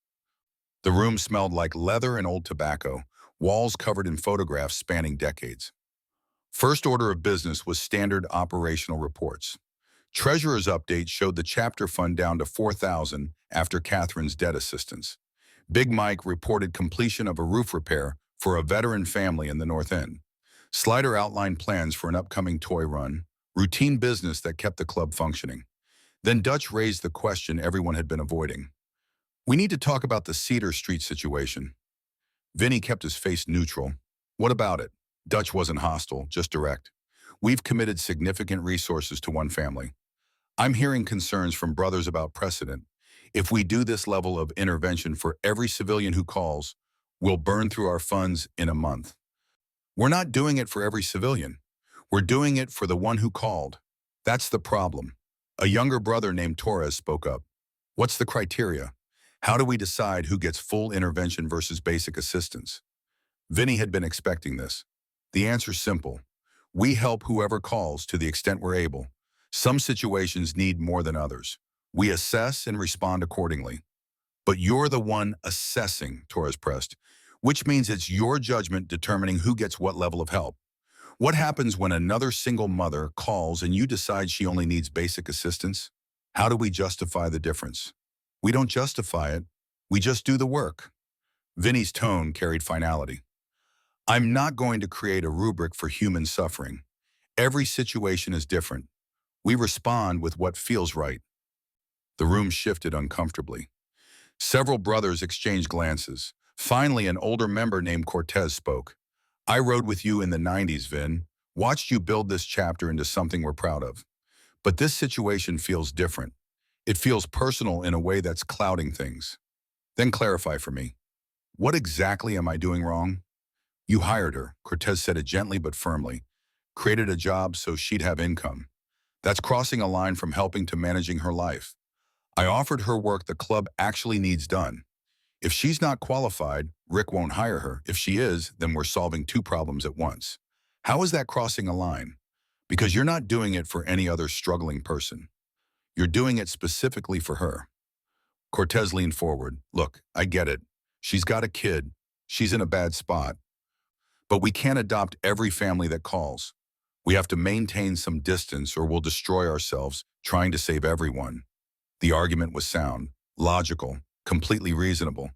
The room smelled like leather and old tobacco, walls covered in photographs spanning decades. First order of business was standard operational reports. Treasurer's update showed the chapter fund down to $4,000 after Catherine's debt assistance. Big Mike reported completion of a roof repair for a veteran family in the North End. Slider outlined plans for an upcoming toy run, routine business that kept the club functioning. Then Dutch raised the question everyone had been avoiding. We need to talk about the Cedar Street situation. Vinny kept his face neutral. What about it? Dutch wasn't hostile, just direct. We've committed significant resources to one family. I'm hearing concerns from brothers about precedent. If we do this level of intervention for every civilian who calls, we'll burn through our funds in a month. We're not doing it for every civilian. We're doing it for the one who called. That's the problem. A younger brother named Torres spoke up. What's the criteria? How do we decide who gets full intervention versus basic assistance? Vinny had been expecting this. The answer's simple. We help whoever calls to the extent we're able. Some situations need more than others. We assess and respond accordingly. But you're the one assessing, Torres pressed, which means it's your judgment determining who gets what level of help. What happens when another single mother calls and you decide she only needs basic assistance? How do we justify the difference? We don't justify it. We just do the work. Vinny's tone carried finality. I'm not going to create a rubric for human suffering. Every situation is different. We respond with what feels right. The room shifted uncomfortably. Several brothers exchanged glances. Finally, an older member named Cortez spoke. I rode with you in the 90s, Vin. Watched you build this chapter into something we're proud of. But this situation feels different. It feels personal in a way that's clouding things. Then clarify for me. What exactly am I doing wrong? You hired her, Cortez said it gently but firmly. Created a job so she'd have income. That's crossing a line from helping to managing her life. I offered her work the club actually needs done. If she's not qualified, Rick won't hire her. If she is, then we're solving two problems at once. How is that crossing a line? Because you're not doing it for any other struggling person. You're doing it specifically for her. Cortez leaned forward. Look, I get it. She's got a kid. She's in a bad spot. But we can't adopt every family that calls. We have to maintain some distance or we'll destroy ourselves trying to save everyone. The argument was sound, logical, completely reasonable.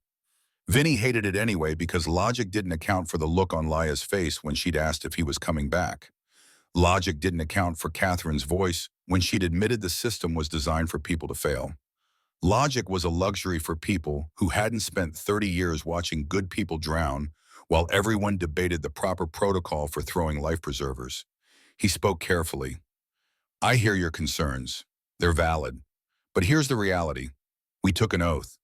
Vinny hated it anyway because logic didn't account for the look on Laya's face when she'd asked if he was coming back. Logic didn't account for Catherine's voice when she'd admitted the system was designed for people to fail. Logic was a luxury for people who hadn't spent 30 years watching good people drown while everyone debated the proper protocol for throwing life preservers. He spoke carefully. I hear your concerns. They're valid. But here's the reality. We took an oath.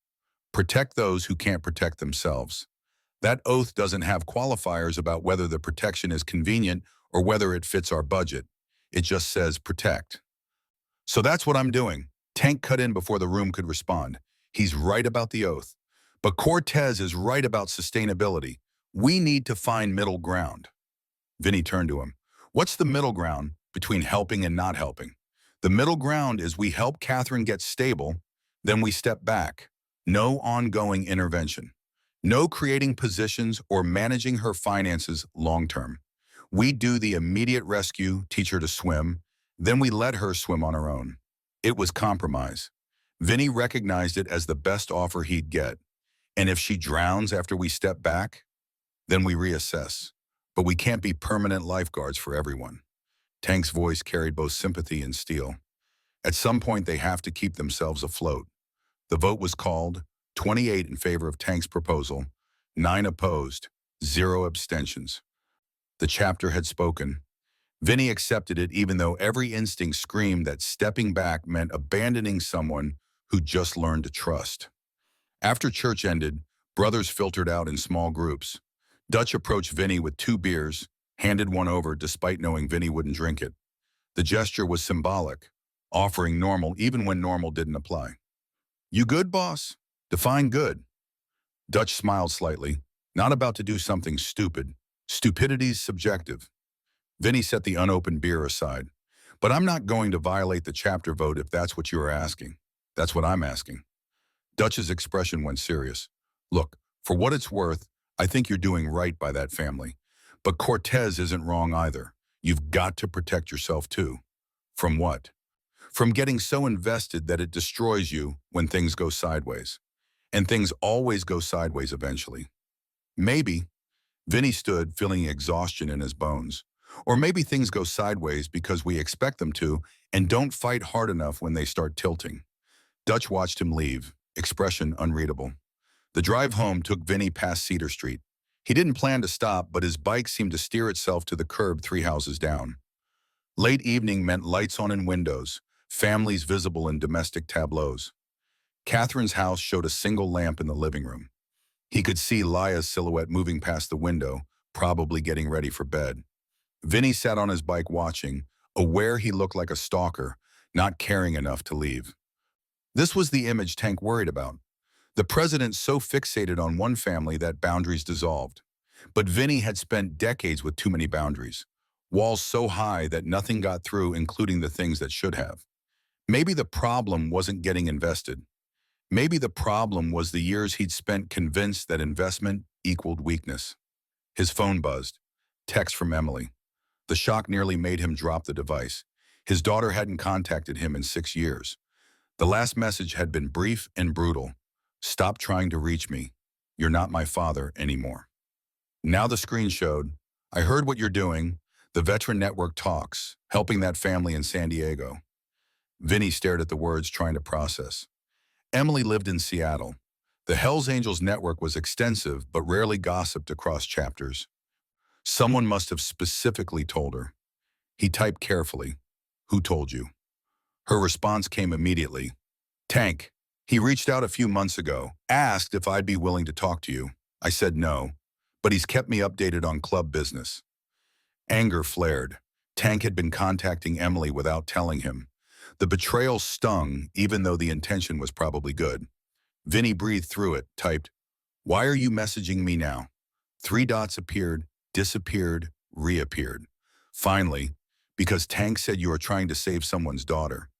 Protect those who can't protect themselves. That oath doesn't have qualifiers about whether the protection is convenient or whether it fits our budget. It just says protect. So that's what I'm doing. Tank cut in before the room could respond. He's right about the oath. But Cortez is right about sustainability. We need to find middle ground. Vinny turned to him. What's the middle ground between helping and not helping? The middle ground is we help Catherine get stable, then we step back. No ongoing intervention. No creating positions or managing her finances long term. We do the immediate rescue, teach her to swim, then we let her swim on her own. It was compromise. Vinny recognized it as the best offer he'd get. And if she drowns after we step back, then we reassess. But we can't be permanent lifeguards for everyone. Tank's voice carried both sympathy and steel. At some point, they have to keep themselves afloat. The vote was called, 28 in favor of Tank's proposal, 9 opposed, 0 abstentions. The chapter had spoken. Vinny accepted it even though every instinct screamed that stepping back meant abandoning someone who just learned to trust. After church ended, brothers filtered out in small groups. Dutch approached Vinny with 2 beers, handed one over despite knowing Vinny wouldn't drink it. The gesture was symbolic, offering normal even when normal didn't apply. You good, boss? Define good. Dutch smiled slightly, not about to do something stupid. Stupidity's subjective. Vinny set the unopened beer aside. But I'm not going to violate the chapter vote if that's what you are asking. That's what I'm asking. Dutch's expression went serious. Look, for what it's worth, I think you're doing right by that family. But Cortez isn't wrong either. You've got to protect yourself too. From what? From getting so invested that it destroys you when things go sideways. And things always go sideways eventually. Maybe, Vinny stood feeling exhaustion in his bones. Or maybe things go sideways because we expect them to and don't fight hard enough when they start tilting. Dutch watched him leave, expression unreadable. The drive home took Vinny past Cedar Street. He didn't plan to stop, but his bike seemed to steer itself to the curb 3 houses down. Late evening meant lights on in windows, families visible in domestic tableaus. Catherine's house showed a single lamp in the living room. He could see Laya's silhouette moving past the window, probably getting ready for bed. Vinny sat on his bike watching, aware he looked like a stalker, not caring enough to leave. This was the image Tank worried about. The president so fixated on one family that boundaries dissolved. But Vinny had spent decades with too many boundaries. Walls so high that nothing got through, including the things that should have. Maybe the problem wasn't getting invested. Maybe the problem was the years he'd spent convinced that investment equaled weakness. His phone buzzed. Text from Emily. The shock nearly made him drop the device. His daughter hadn't contacted him in 6 years. The last message had been brief and brutal. Stop trying to reach me. You're not my father anymore. Now the screen showed, I heard what you're doing. The Veteran Network talks, helping that family in San Diego. Vinny stared at the words, trying to process. Emily lived in Seattle. The Hells Angels network was extensive but rarely gossiped across chapters. Someone must have specifically told her. He typed carefully, who told you? Her response came immediately. Tank. He reached out a few months ago, asked if I'd be willing to talk to you. I said no, but he's kept me updated on club business. Anger flared. Tank had been contacting Emily without telling him. The betrayal stung, even though the intention was probably good. Vinny breathed through it, typed, why are you messaging me now? 3 dots appeared, disappeared, reappeared. Finally, because Tank said you are trying to save someone's daughter.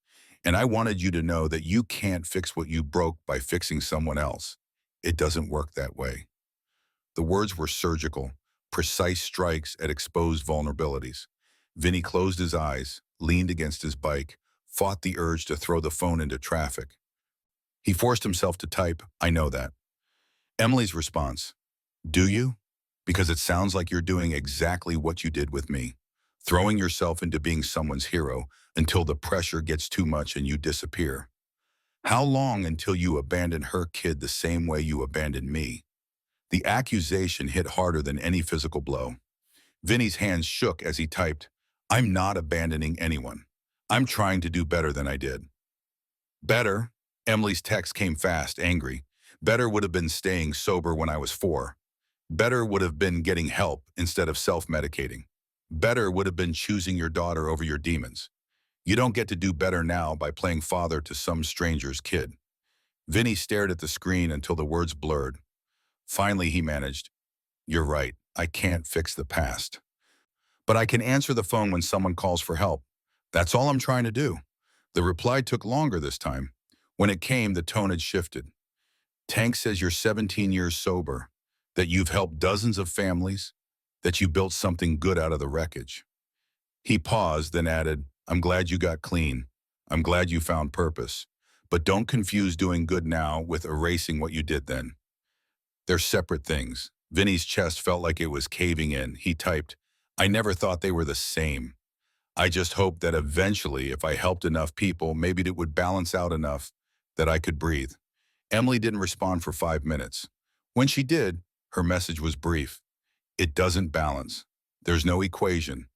And I wanted you to know that you can't fix what you broke by fixing someone else. It doesn't work that way. The words were surgical, precise strikes at exposed vulnerabilities. Vinny closed his eyes, leaned against his bike, fought the urge to throw the phone into traffic. He forced himself to type, I know that. Emily's response, do you? Because it sounds like you're doing exactly what you did with me, throwing yourself into being someone's hero until the pressure gets too much and you disappear. How long until you abandon her kid the same way you abandoned me? The accusation hit harder than any physical blow. Vinny's hands shook as he typed, I'm not abandoning anyone. I'm trying to do better than I did. Better? Emily's text came fast, angry. Better would have been staying sober when I was 4. Better would have been getting help instead of self-medicating. Better would have been choosing your daughter over your demons. You don't get to do better now by playing father to some stranger's kid. Vinny stared at the screen until the words blurred. Finally, he managed, "You're right, I can't fix the past. But I can answer the phone when someone calls for help. That's all I'm trying to do." The reply took longer this time. When it came, the tone had shifted. "Tank says you're 17 years sober, that you've helped dozens of families, that you built something good out of the wreckage." He paused, then added, "I'm glad you got clean. I'm glad you found purpose. But don't confuse doing good now with erasing what you did then. They're separate things." Vinny's chest felt like it was caving in. He typed, "I never thought they were the same. I just hoped that eventually, if I helped enough people, maybe it would balance out enough that I could breathe." Emily didn't respond for 5 minutes. When she did, her message was brief. "It doesn't balance. There's no equation.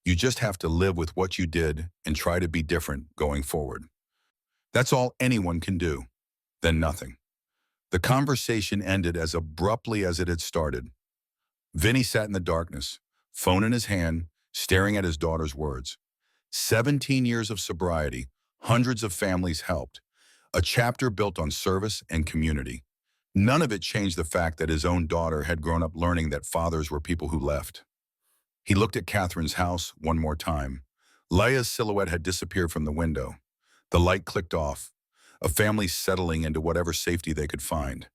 You just have to live with what you did and try to be different going forward. That's all anyone can do." Then nothing. The conversation ended as abruptly as it had started. Vinny sat in the darkness, phone in his hand, staring at his daughter's words. 17 years of sobriety, hundreds of families helped. A chapter built on service and community. None of it changed the fact that his own daughter had grown up learning that fathers were people who left. He looked at Catherine's house one more time. Leia's silhouette had disappeared from the window. The light clicked off, a family settling into whatever safety they could find.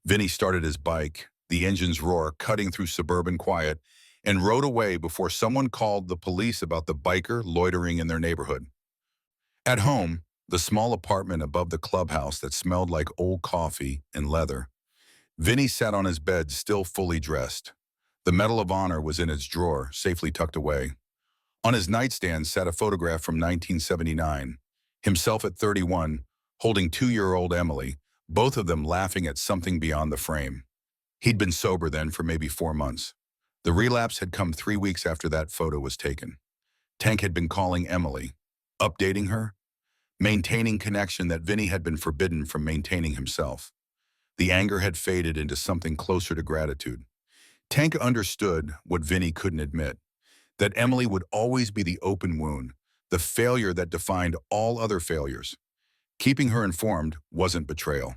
Vinny started his bike, the engine's roar cutting through suburban quiet, and rode away before someone called the police about the biker loitering in their neighborhood. At home, the small apartment above the clubhouse that smelled like old coffee and leather, Vinny sat on his bed, still fully dressed. The Medal of Honor was in its drawer, safely tucked away. On his nightstand sat a photograph from 1979, himself at 31, holding 2-year-old Emily, both of them laughing at something beyond the frame. He'd been sober then for maybe 4 months. The relapse had come 3 weeks after that photo was taken. Tank had been calling Emily, updating her, maintaining connection that Vinny had been forbidden from maintaining himself. The anger had faded into something closer to gratitude. Tank understood what Vinny couldn't admit, that Emily would always be the open wound, the failure that defined all other failures. Keeping her informed wasn't betrayal.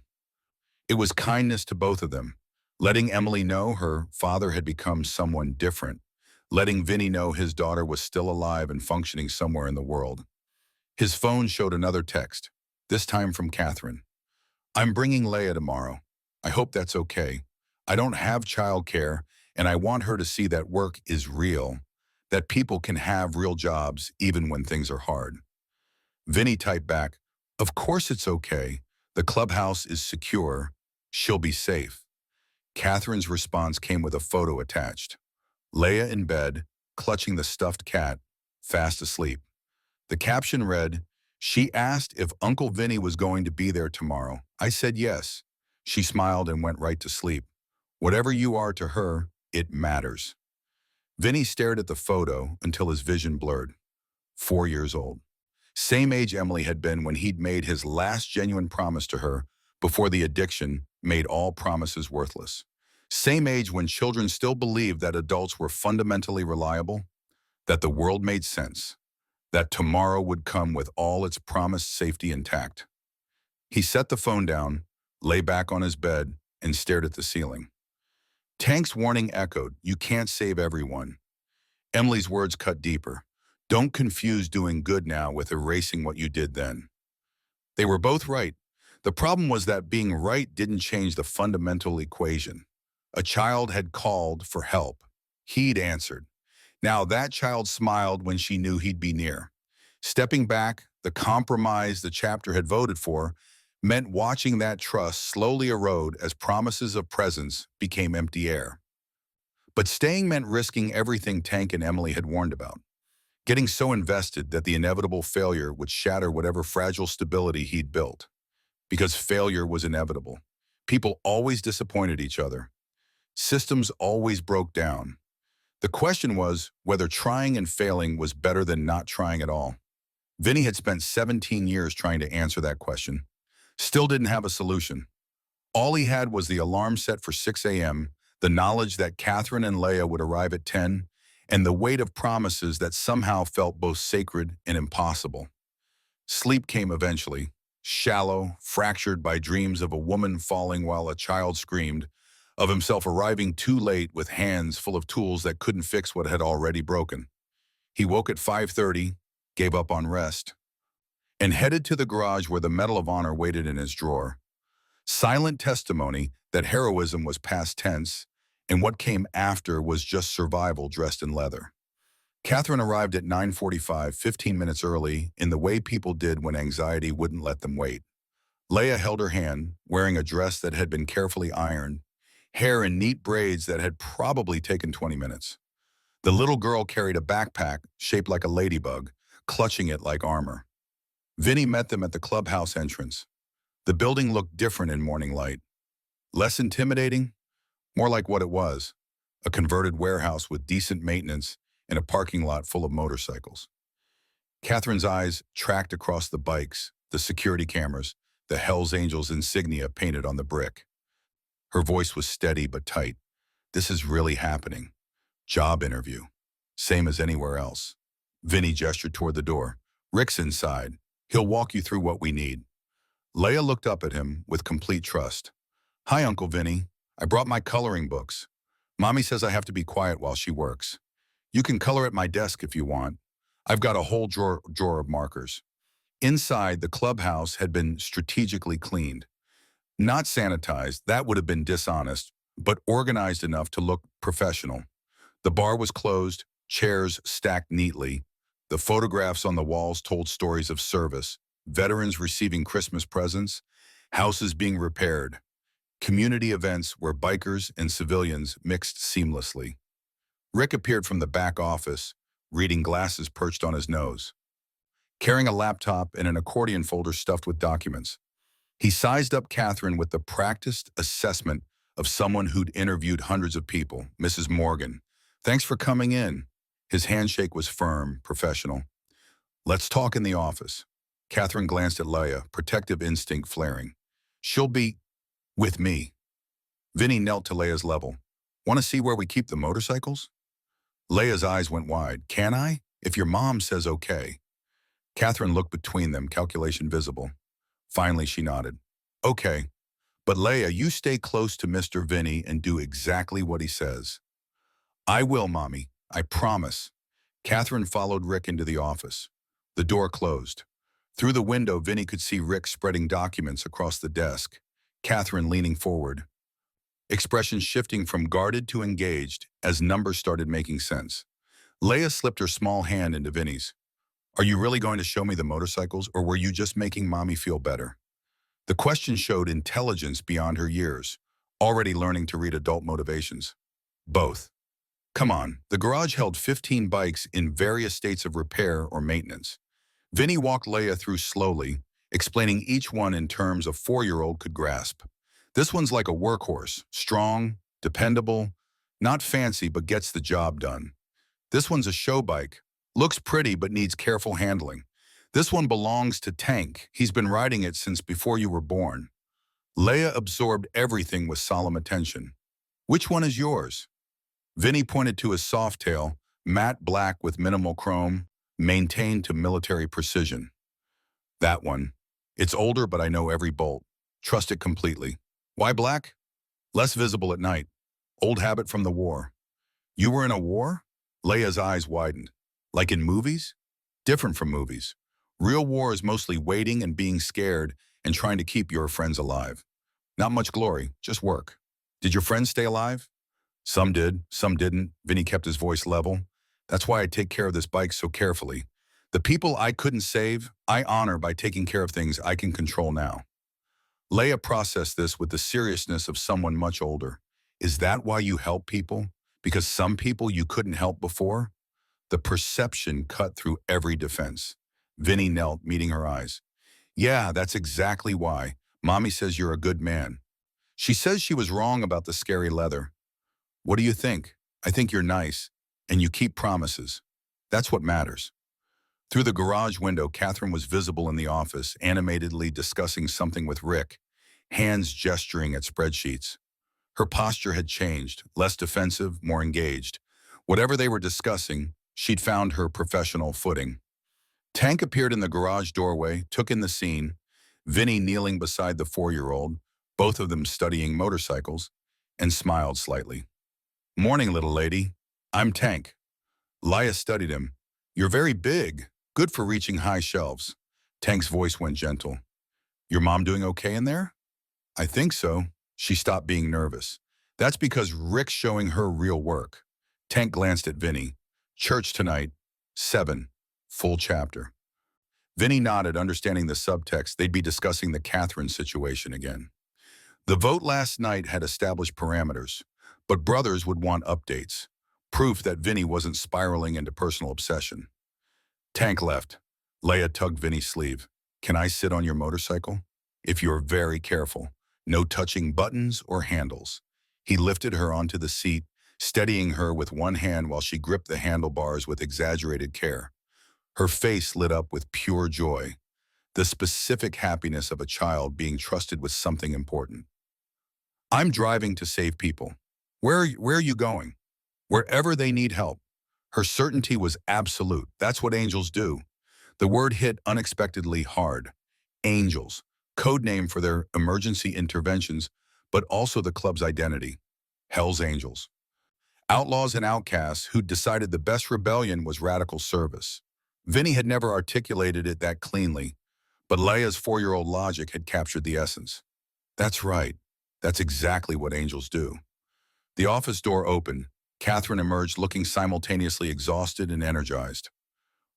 It was kindness to both of them, letting Emily know her father had become someone different, letting Vinny know his daughter was still alive and functioning somewhere in the world. His phone showed another text, this time from Catherine. "I'm bringing Leia tomorrow. I hope that's okay. I don't have childcare, and I want her to see that work is real, that people can have real jobs even when things are hard." Vinny typed back, "Of course it's okay. The clubhouse is secure. She'll be safe." Catherine's response came with a photo attached. Leia in bed, clutching the stuffed cat, fast asleep. The caption read, "She asked if Uncle Vinny was going to be there tomorrow. I said yes. She smiled and went right to sleep. Whatever you are to her, it matters." Vinny stared at the photo until his vision blurred. 4 years old. Same age Emily had been when he'd made his last genuine promise to her before the addiction made all promises worthless. Same age when children still believed that adults were fundamentally reliable, that the world made sense, that tomorrow would come with all its promised safety intact. He set the phone down, lay back on his bed, and stared at the ceiling. Tank's warning echoed, "You can't save everyone." Emily's words cut deeper. "Don't confuse doing good now with erasing what you did then." They were both right. The problem was that being right didn't change the fundamental equation. A child had called for help. He'd answered. Now that child smiled when she knew he'd be near. Stepping back, the compromise the chapter had voted for, meant watching that trust slowly erode as promises of presence became empty air. But staying meant risking everything Tank and Emily had warned about. Getting so invested that the inevitable failure would shatter whatever fragile stability he'd built. Because failure was inevitable. People always disappointed each other. Systems always broke down. The question was whether trying and failing was better than not trying at all. Vinny had spent 17 years trying to answer that question. Still didn't have a solution. All he had was the alarm set for 6 a.m., the knowledge that Catherine and Leia would arrive at 10, and the weight of promises that somehow felt both sacred and impossible. Sleep came eventually, shallow, fractured by dreams of a woman falling while a child screamed, of himself arriving too late with hands full of tools that couldn't fix what had already broken. He woke at 5:30, gave up on rest, and headed to the garage where the Medal of Honor waited in his drawer. Silent testimony that heroism was past tense, and what came after was just survival dressed in leather. Catherine arrived at 9:45, 15 minutes early, in the way people did when anxiety wouldn't let them wait. Leia held her hand, wearing a dress that had been carefully ironed, hair in neat braids that had probably taken 20 minutes. The little girl carried a backpack shaped like a ladybug, clutching it like armor. Vinny met them at the clubhouse entrance. The building looked different in morning light. Less intimidating, more like what it was, a converted warehouse with decent maintenance and a parking lot full of motorcycles. Catherine's eyes tracked across the bikes, the security cameras, the Hells Angels insignia painted on the brick. Her voice was steady but tight. This is really happening. Job interview. Same as anywhere else. Vinny gestured toward the door. Rick's inside. He'll walk you through what we need. Leia looked up at him with complete trust. Hi, Uncle Vinny. I brought my coloring books. Mommy says I have to be quiet while she works. You can color at my desk if you want. I've got a whole drawer of markers. Inside, the clubhouse had been strategically cleaned. Not sanitized, that would have been dishonest, but organized enough to look professional. The bar was closed, chairs stacked neatly. The photographs on the walls told stories of service, veterans receiving Christmas presents, houses being repaired, community events where bikers and civilians mixed seamlessly. Rick appeared from the back office, reading glasses perched on his nose, carrying a laptop and an accordion folder stuffed with documents. He sized up Catherine with the practiced assessment of someone who'd interviewed hundreds of people. Mrs. Morgan, thanks for coming in. His handshake was firm, professional. Let's talk in the office. Catherine glanced at Leia, protective instinct flaring. She'll be with me. Vinny knelt to Leia's level. Want to see where we keep the motorcycles? Leia's eyes went wide. Can I? If your mom says okay. Catherine looked between them, calculation visible. Finally, she nodded. Okay. But Leia, you stay close to Mr. Vinny and do exactly what he says. I will, Mommy. I promise. Catherine followed Rick into the office. The door closed. Through the window, Vinny could see Rick spreading documents across the desk, Catherine leaning forward, expressions shifting from guarded to engaged as numbers started making sense. Leia slipped her small hand into Vinny's. Are you really going to show me the motorcycles, or were you just making Mommy feel better? The question showed intelligence beyond her years, already learning to read adult motivations. Both. Come on, the garage held 15 bikes in various states of repair or maintenance. Vinny walked Leia through slowly, explaining each one in terms a 4-year-old could grasp. This one's like a workhorse, strong, dependable, not fancy but gets the job done. This one's a show bike, looks pretty but needs careful handling. This one belongs to Tank. He's been riding it since before you were born. Leia absorbed everything with solemn attention. Which one is yours? Vinny pointed to his Softail, matte black with minimal chrome, maintained to military precision. That one. It's older, but I know every bolt. Trust it completely. Why black? Less visible at night. Old habit from the war. You were in a war? Leia's eyes widened. Like in movies? Different from movies. Real war is mostly waiting and being scared and trying to keep your friends alive. Not much glory, just work. Did your friends stay alive? Some did, some didn't. Vinny kept his voice level. That's why I take care of this bike so carefully. The people I couldn't save, I honor by taking care of things I can control now. Leia processed this with the seriousness of someone much older. Is that why you help people? Because some people you couldn't help before? The perception cut through every defense. Vinny knelt, meeting her eyes. Yeah, that's exactly why. Mommy says you're a good man. She says she was wrong about the scary leather. What do you think? I think you're nice, and you keep promises. That's what matters. Through the garage window, Catherine was visible in the office, animatedly discussing something with Rick, hands gesturing at spreadsheets. Her posture had changed, less defensive, more engaged. Whatever they were discussing, she'd found her professional footing. Tank appeared in the garage doorway, took in the scene, Vinny kneeling beside the 4-year-old, both of them studying motorcycles, and smiled slightly. "Morning, little lady. I'm Tank." Laya studied him. "You're very big. Good for reaching high shelves." Tank's voice went gentle. "Your mom doing okay in there?" "I think so." She stopped being nervous. "That's because Rick's showing her real work." Tank glanced at Vinny. "Church tonight, 7, full chapter." Vinny nodded, understanding the subtext. They'd be discussing the Catherine situation again. The vote last night had established parameters, but brothers would want updates, proof that Vinny wasn't spiraling into personal obsession. Tank left. Leia tugged Vinny's sleeve. "Can I sit on your motorcycle?" "If you're very careful. No touching buttons or handles." He lifted her onto the seat, steadying her with one hand while she gripped the handlebars with exaggerated care. Her face lit up with pure joy, the specific happiness of a child being trusted with something important. "I'm driving to save people." Where are you going?" "Wherever they need help." Her certainty was absolute. That's what angels do. The word hit unexpectedly hard. Angels, code name for their emergency interventions, but also the club's identity. Hell's Angels. Outlaws and outcasts who decided the best rebellion was radical service. Vinny had never articulated it that cleanly, but Leia's 4-year-old logic had captured the essence. That's right. That's exactly what angels do. The office door opened. Catherine emerged looking simultaneously exhausted and energized.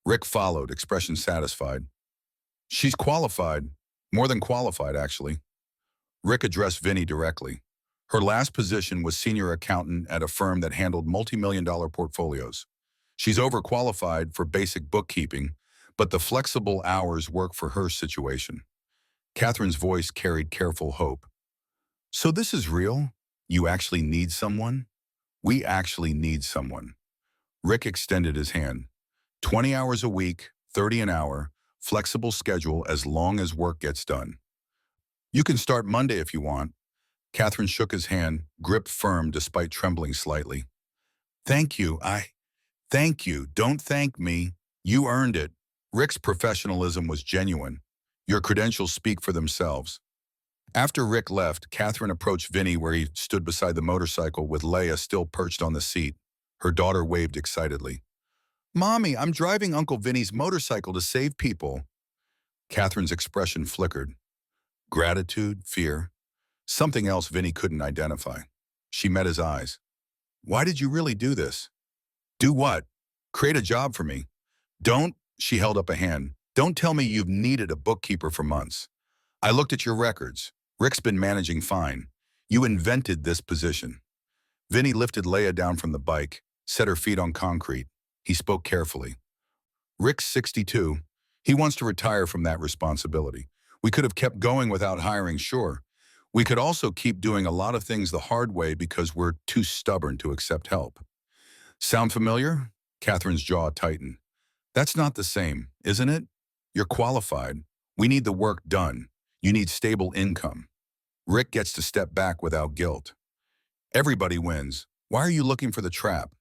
Rick followed, expression satisfied. "She's qualified. More than qualified, actually." Rick addressed Vinny directly. Her last position was senior accountant at a firm that handled multi-million-dollar portfolios. "She's overqualified for basic bookkeeping, but the flexible hours work for her situation." Catherine's voice carried careful hope. "So this is real? You actually need someone?" "We actually need someone." Rick extended his hand. 20 hours a week, 30 an hour, flexible schedule as long as work gets done. "You can start Monday if you want." Catherine shook his hand, gripped firm despite trembling slightly. "Thank you. Thank you. Don't thank me. You earned it." Rick's professionalism was genuine. Your credentials speak for themselves. After Rick left, Catherine approached Vinny where he stood beside the motorcycle with Leia still perched on the seat. Her daughter waved excitedly. "Mommy, I'm driving Uncle Vinny's motorcycle to save people." Catherine's expression flickered. Gratitude, fear, something else Vinny couldn't identify. She met his eyes. "Why did you really do this?" "Do what?" "Create a job for me." "Don't," she held up a hand, "don't tell me you've needed a bookkeeper for months. I looked at your records. Rick's been managing fine. You invented this position." Vinny lifted Leia down from the bike, set her feet on concrete. He spoke carefully. "Rick's 62. He wants to retire from that responsibility. We could have kept going without hiring, sure. We could also keep doing a lot of things the hard way because we're too stubborn to accept help." "Sound familiar?" Catherine's jaw tightened. "That's not the same, isn't it? You're qualified. We need the work done. You need stable income. Rick gets to step back without guilt. Everybody wins. Why are you looking for the trap?"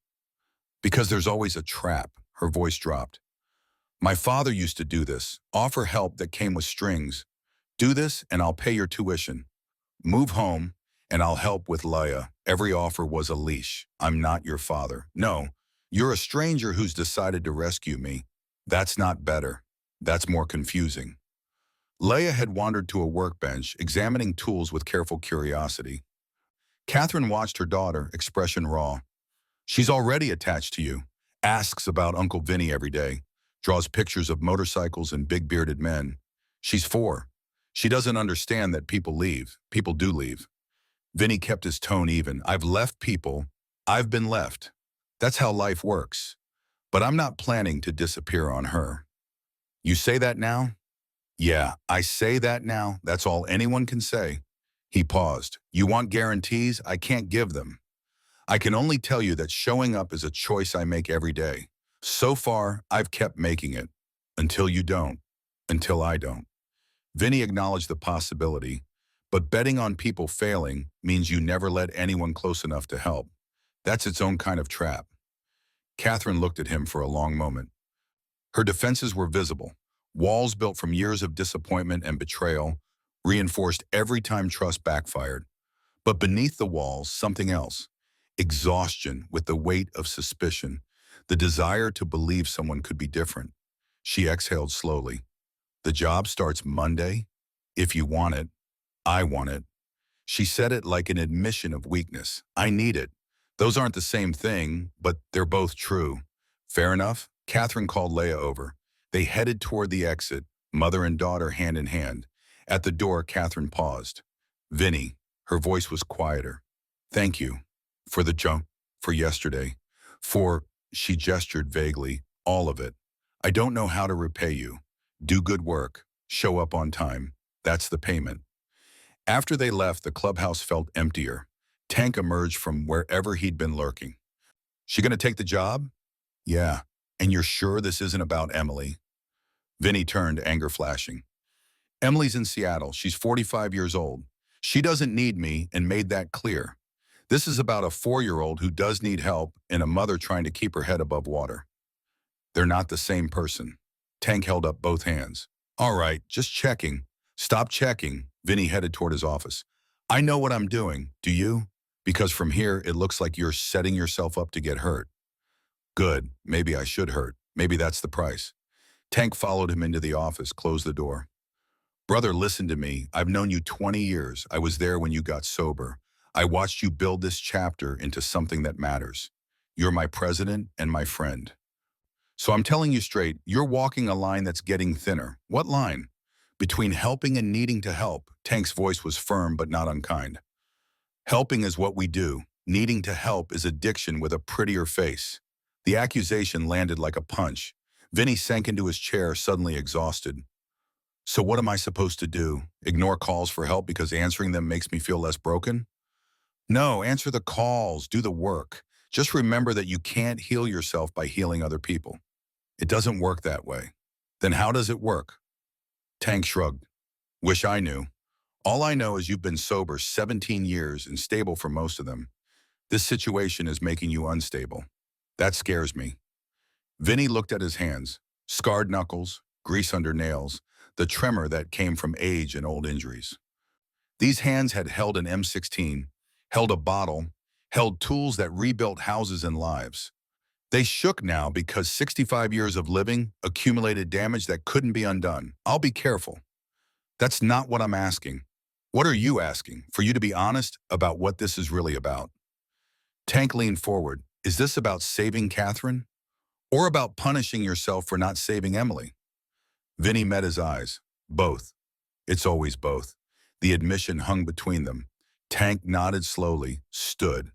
"Because there's always a trap." Her voice dropped. "My father used to do this, offer help that came with strings. Do this and I'll pay your tuition. Move home and I'll help with Leia. Every offer was a leash. I'm not your father. No, you're a stranger who's decided to rescue me. That's not better. That's more confusing." Leia had wandered to a workbench, examining tools with careful curiosity. Catherine watched her daughter, expression raw. "She's already attached to you. Asks about Uncle Vinny every day. Draws pictures of motorcycles and big bearded men. She's 4. She doesn't understand that people leave. People do leave." Vinny kept his tone even. "I've left people. I've been left. That's how life works. But I'm not planning to disappear on her." "You say that now?" "Yeah, I say that now. That's all anyone can say." He paused. "You want guarantees? I can't give them. I can only tell you that showing up is a choice I make every day. So far, I've kept making it. Until you don't. Until I don't." Vinny acknowledged the possibility, But betting on people failing means you never let anyone close enough to help. That's its own kind of trap. Catherine looked at him for a long moment. Her defenses were visible. Walls built from years of disappointment and betrayal, reinforced every time trust backfired. But beneath the walls, something else. Exhaustion with the weight of suspicion, the desire to believe someone could be different. She exhaled slowly. The job starts Monday. If you want it, I want it. She said it like an admission of weakness. I need it. Those aren't the same thing, but they're both true. Fair enough? Catherine called Leah over. They headed toward the exit, mother and daughter hand in hand. At the door, Catherine paused. Vinny, her voice was quieter. Thank you. For the junk, for yesterday. For, she gestured vaguely, all of it. I don't know how to repay you. Do good work. Show up on time. That's the payment. After they left, the clubhouse felt emptier. Tank emerged from wherever he'd been lurking. She gonna take the job? Yeah. And you're sure this isn't about Emily? Vinny turned, anger flashing. Emily's in Seattle. She's 45 years old. She doesn't need me and made that clear. This is about a 4-year-old who does need help and a mother trying to keep her head above water. They're not the same person. Tank held up both hands. All right, just checking. Stop checking. Vinny headed toward his office. I know what I'm doing. Do you? Because from here, it looks like you're setting yourself up to get hurt. Good. Maybe I should hurt. Maybe that's the price. Tank followed him into the office, closed the door. Brother, listen to me. I've known you 20 years. I was there when you got sober. I watched you build this chapter into something that matters. You're my president and my friend. So I'm telling you straight, you're walking a line that's getting thinner. What line? Between helping and needing to help. Tank's voice was firm but not unkind. Helping is what we do. Needing to help is addiction with a prettier face. The accusation landed like a punch. Vinny sank into his chair, suddenly exhausted. So what am I supposed to do? Ignore calls for help because answering them makes me feel less broken? No, answer the calls, do the work. Just remember that you can't heal yourself by healing other people. It doesn't work that way. Then how does it work? Tank shrugged. Wish I knew. All I know is you've been sober 17 years and stable for most of them. This situation is making you unstable. That scares me. Vinny looked at his hands, scarred knuckles, grease under nails, the tremor that came from age and old injuries. These hands had held an M16, held a bottle, held tools that rebuilt houses and lives. They shook now because 65 years of living accumulated damage that couldn't be undone. I'll be careful. That's not what I'm asking. What are you asking? For you to be honest about what this is really about. Tank leaned forward. Is this about saving Catherine? Or about punishing yourself for not saving Emily? Vinny met his eyes. Both. It's always both. The admission hung between them. Tank nodded slowly, stood.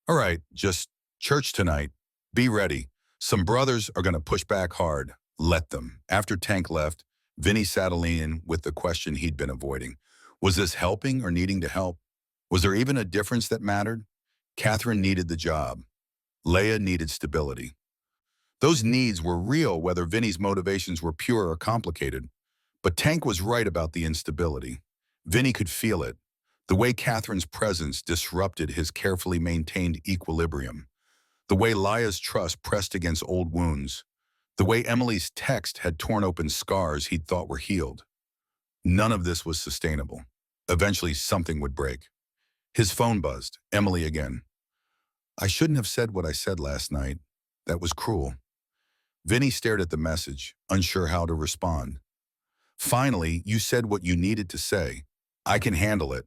All right, just church tonight. Be ready. Some brothers are going to push back hard. Let them. After Tank left, Vinny settled in with the question he'd been avoiding. Was this helping or needing to help? Was there even a difference that mattered? Catherine needed the job. Leah needed stability. Those needs were real whether Vinny's motivations were pure or complicated. But Tank was right about the instability. Vinny could feel it. The way Catherine's presence disrupted his carefully maintained equilibrium. The way Leah's trust pressed against old wounds. The way Emily's text had torn open scars he'd thought were healed. None of this was sustainable. Eventually, something would break. His phone buzzed. Emily again. I shouldn't have said what I said last night. That was cruel. Vinny stared at the message, unsure how to respond. Finally, you said what you needed to say. I can handle it.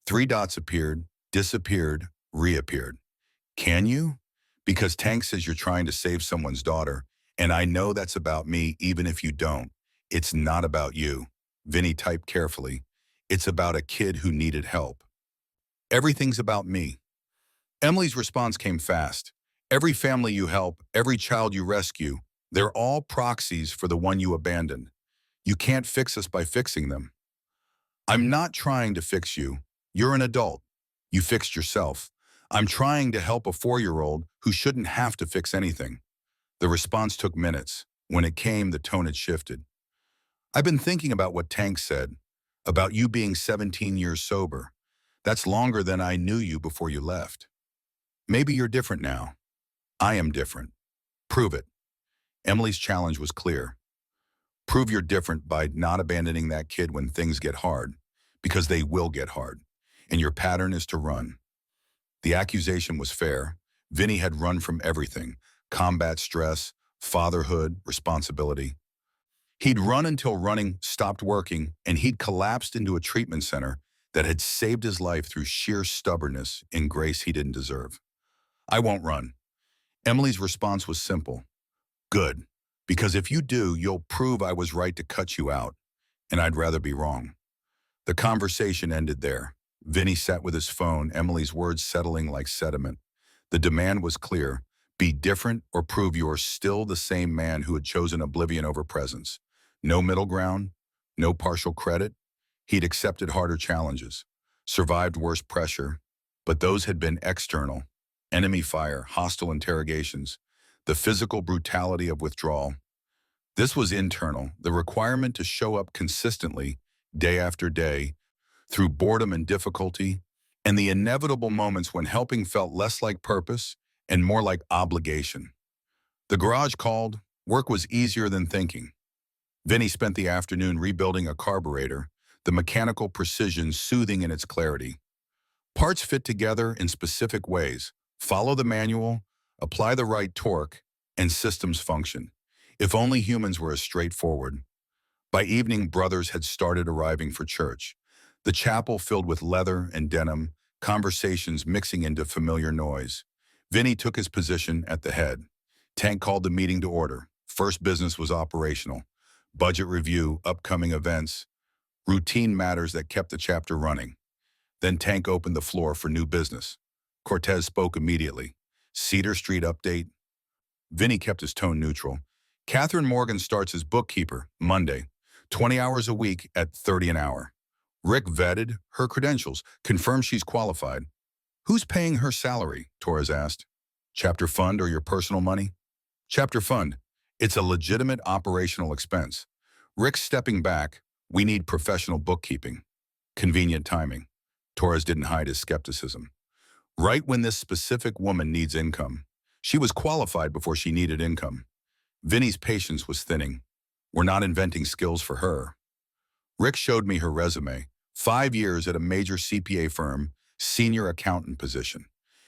3 dots appeared, disappeared, reappeared. Can you? Because Tank says you're trying to save someone's daughter, and I know that's about me even if you don't. It's not about you. Vinny typed carefully. It's about a kid who needed help. Everything's about me. Emily's response came fast. Every family you help, every child you rescue, they're all proxies for the one you abandoned. You can't fix us by fixing them. I'm not trying to fix you. You're an adult. You fixed yourself. I'm trying to help a 4-year-old who shouldn't have to fix anything. The response took minutes. When it came, the tone had shifted. I've been thinking about what Tank said. About you being 17 years sober. That's longer than I knew you before you left. Maybe you're different now. I am different. Prove it. Emily's challenge was clear. Prove you're different by not abandoning that kid when things get hard, because they will get hard, and your pattern is to run. The accusation was fair. Vinny had run from everything: combat stress, fatherhood, responsibility. He'd run until running stopped working, and he'd collapsed into a treatment center that had saved his life through sheer stubbornness and grace he didn't deserve. I won't run. Emily's response was simple. Good, because if you do, you'll prove I was right to cut you out, and I'd rather be wrong. The conversation ended there. Vinny sat with his phone, Emily's words settling like sediment. The demand was clear: be different or prove you're still the same man who had chosen oblivion over presence. No middle ground, no partial credit. He'd accepted harder challenges, survived worse pressure, but those had been external. Enemy fire, hostile interrogations, the physical brutality of withdrawal. This was internal, the requirement to show up consistently, day after day, through boredom and difficulty, and the inevitable moments when helping felt less like purpose and more like obligation. The garage called. Work was easier than thinking. Vinny spent the afternoon rebuilding a carburetor, the mechanical precision soothing in its clarity. Parts fit together in specific ways. Follow the manual, apply the right torque, and systems function. If only humans were as straightforward. By evening, brothers had started arriving for church. The chapel filled with leather and denim, conversations mixing into familiar noise. Vinny took his position at the head. Tank called the meeting to order. First business was operational. Budget review, upcoming events, routine matters that kept the chapter running. Then Tank opened the floor for new business. Cortez spoke immediately. Cedar Street update. Vinny kept his tone neutral. Catherine Morgan starts as bookkeeper, Monday, 20 hours a week at 30 an hour. Rick vetted her credentials, confirmed she's qualified. Who's paying her salary? Torres asked. Chapter fund or your personal money? Chapter fund. It's a legitimate operational expense. Rick's stepping back. We need professional bookkeeping. Convenient timing. Torres didn't hide his skepticism. Right when this specific woman needs income. She was qualified before she needed income. Vinny's patience was thinning. We're not inventing skills for her. Rick showed me her resume. 5 years at a major CPA firm, senior accountant position.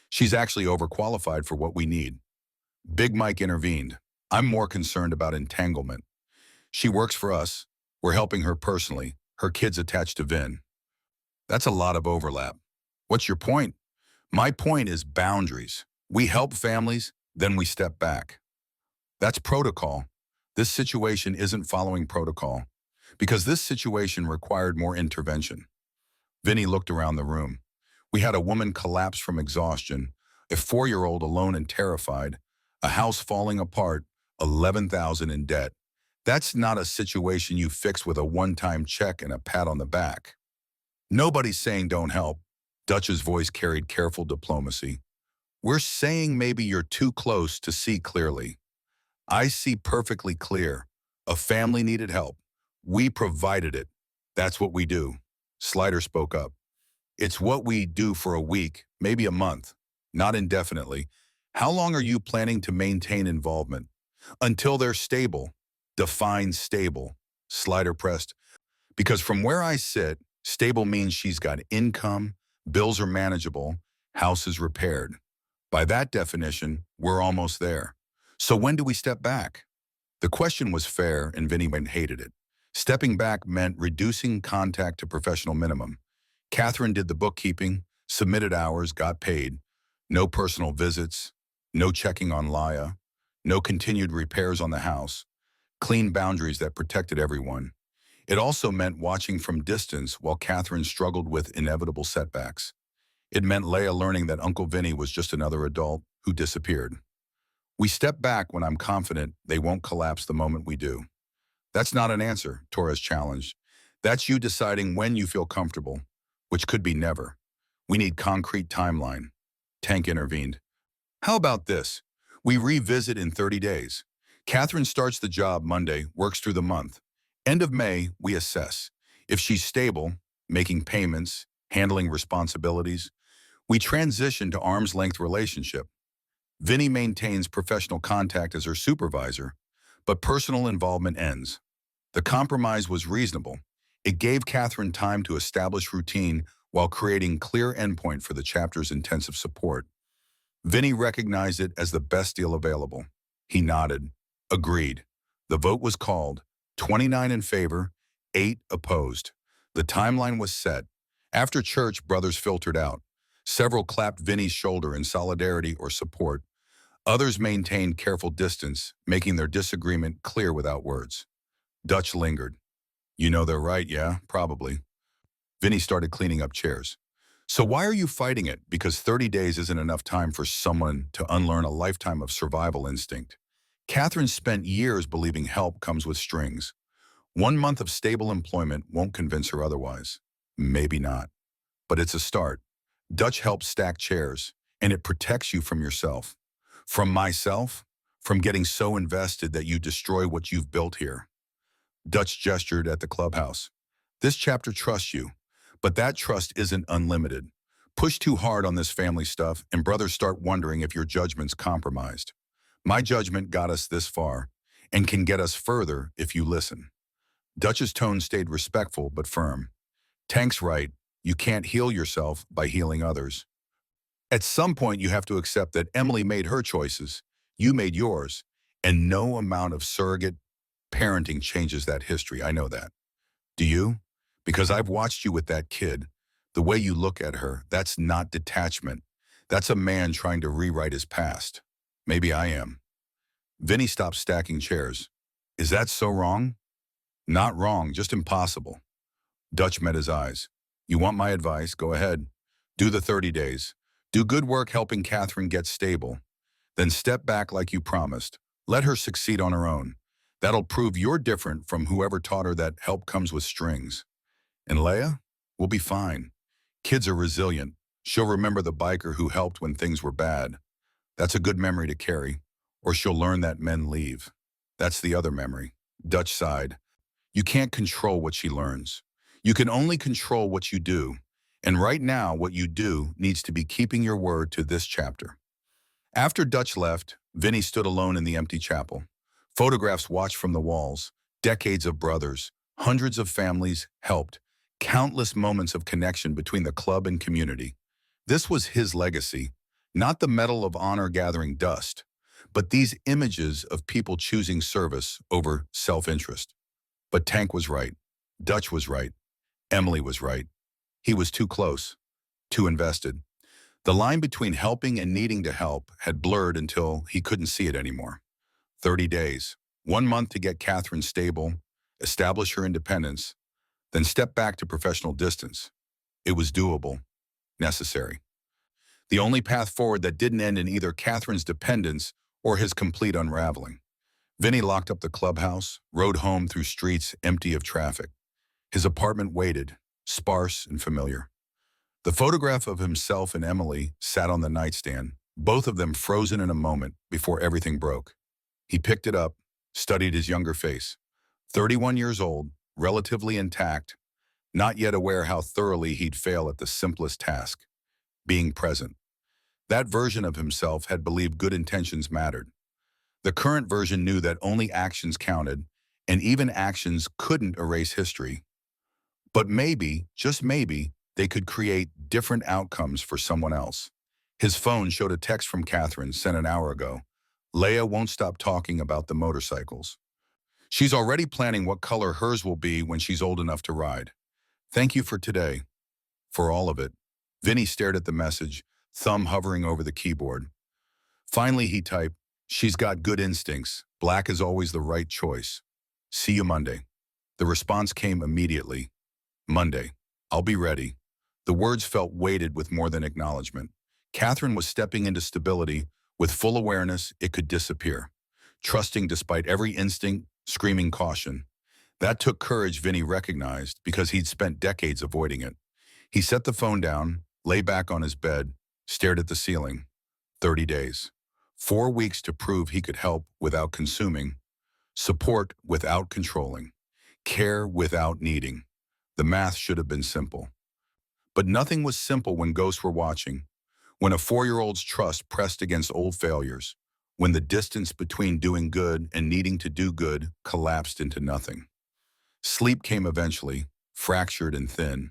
She's actually overqualified for what we need. Big Mike intervened. I'm more concerned about entanglement. She works for us. We're helping her personally. Her kid's attached to Vin. That's a lot of overlap. What's your point? My point is boundaries. We help families, then we step back. That's protocol. This situation isn't following protocol, because this situation required more intervention. Vinny looked around the room. We had a woman collapse from exhaustion, a 4-year-old alone and terrified, a house falling apart, 11,000 in debt. That's not a situation you fix with a one-time check and a pat on the back. Nobody's saying don't help. Dutch's voice carried careful diplomacy. We're saying maybe you're too close to see clearly. I see perfectly clear. A family needed help. We provided it. That's what we do. Slider spoke up. It's what we do for a week, maybe a month, not indefinitely. How long are you planning to maintain involvement? Until they're stable. Define stable. Slider pressed. Because from where I sit, stable means she's got income, bills are manageable, house is repaired. By that definition, we're almost there. So when do we step back? The question was fair, and Vinny hated it. Stepping back meant reducing contact to professional minimum. Catherine did the bookkeeping, submitted hours, got paid. No personal visits, no checking on Laya, no continued repairs on the house. Clean boundaries that protected everyone. It also meant watching from distance while Catherine struggled with inevitable setbacks. It meant Leia learning that Uncle Vinny was just another adult who disappeared. We step back when I'm confident they won't collapse the moment we do. That's not an answer, Torres challenged. That's you deciding when you feel comfortable, which could be never. We need concrete timeline. Tank intervened. How about this? We revisit in 30 days. Catherine starts the job Monday, works through the month. End of May, we assess. If she's stable, making payments, handling responsibilities, we transition to arm's length relationship. Vinny maintains professional contact as her supervisor, but personal involvement ends. The compromise was reasonable. It gave Catherine time to establish routine while creating clear endpoint for the chapter's intensive support. Vinny recognized it as the best deal available. He nodded. Agreed. The vote was called. 29 in favor, 8 opposed. The timeline was set. After church, brothers filtered out. Several clapped Vinny's shoulder in solidarity or support. Others maintained careful distance, making their disagreement clear without words. Dutch lingered. You know they're right, yeah? Probably. Vinny started cleaning up chairs. So why are you fighting it? Because 30 days isn't enough time for someone to unlearn a lifetime of survival instinct. Catherine spent years believing help comes with strings. 1 month of stable employment won't convince her otherwise. Maybe not. But it's a start. Dutch helps stack chairs, and it protects you from yourself. From myself? From getting so invested that you destroy what you've built here. Dutch gestured at the clubhouse. This chapter trusts you, but that trust isn't unlimited. Push too hard on this family stuff, and brothers start wondering if your judgment's compromised. My judgment got us this far, and can get us further if you listen. Dutch's tone stayed respectful but firm. Tank's right, you can't heal yourself by healing others. At some point you have to accept that Emily made her choices, you made yours, and no amount of surrogate parenting changes that history, I know that. Do you? Because I've watched you with that kid. The way you look at her, that's not detachment. That's a man trying to rewrite his past. Maybe I am. Vinny stopped stacking chairs. Is that so wrong? Not wrong, just impossible. Dutch met his eyes. You want my advice? Go ahead. Do the 30 days. Do good work helping Catherine get stable. Then step back like you promised. Let her succeed on her own. That'll prove you're different from whoever taught her that help comes with strings. And Leia? We'll be fine. Kids are resilient. She'll remember the biker who helped when things were bad. That's a good memory to carry. Or she'll learn that men leave. That's the other memory. Dutch sighed. You can't control what she learns. You can only control what you do. And right now, what you do needs to be keeping your word to this chapter. After Dutch left, Vinny stood alone in the empty chapel. Photographs watched from the walls, decades of brothers, hundreds of families helped, countless moments of connection between the club and community. This was his legacy, not the Medal of Honor gathering dust, but these images of people choosing service over self-interest. But Tank was right. Dutch was right. Emily was right. He was too close, too invested. The line between helping and needing to help had blurred until he couldn't see it anymore. 30 days, 1 month to get Catherine stable, establish her independence, then step back to professional distance. It was doable, necessary. The only path forward that didn't end in either Catherine's dependence or his complete unraveling. Vinny locked up the clubhouse, rode home through streets empty of traffic. His apartment waited, sparse and familiar. The photograph of himself and Emily sat on the nightstand, both of them frozen in a moment before everything broke. He picked it up, studied his younger face. 31 years old, relatively intact, not yet aware how thoroughly he'd fail at the simplest task, being present. That version of himself had believed good intentions mattered. The current version knew that only actions counted, and even actions couldn't erase history. But maybe, just maybe, they could create different outcomes for someone else. His phone showed a text from Catherine sent an hour ago. Leia won't stop talking about the motorcycles. She's already planning what color hers will be when she's old enough to ride. Thank you for today. For all of it. Vinny stared at the message, thumb hovering over the keyboard. Finally, he typed, she's got good instincts. Black is always the right choice. See you Monday. The response came immediately. Monday. I'll be ready. The words felt weighted with more than acknowledgement. Catherine was stepping into stability with full awareness it could disappear, trusting despite every instinct, screaming caution. That took courage, Vinny recognized, because he'd spent decades avoiding it. He set the phone down, lay back on his bed, stared at the ceiling. 30 days. 4 weeks to prove he could help without consuming, support without controlling, care without needing. The math should have been simple. But nothing was simple when ghosts were watching, when a 4-year-old's trust pressed against old failures, when the distance between doing good and needing to do good collapsed into nothing. Sleep came eventually, fractured and thin.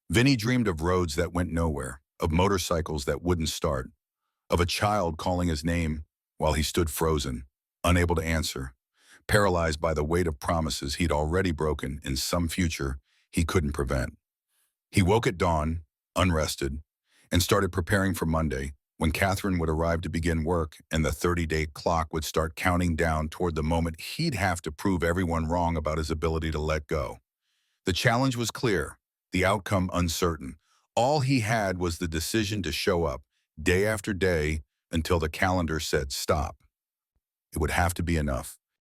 Vinny dreamed of roads that went nowhere, of motorcycles that wouldn't start, of a child calling his name while he stood frozen, unable to answer, paralyzed by the weight of promises he'd already broken in some future he couldn't prevent. He woke at dawn, unrested, and started preparing for Monday, when Catherine would arrive to begin work and the 30-day clock would start counting down toward the moment he'd have to prove everyone wrong about his ability to let go. The challenge was clear, the outcome uncertain. All he had was the decision to show up, day after day, until the calendar said stop. It would have to be enough.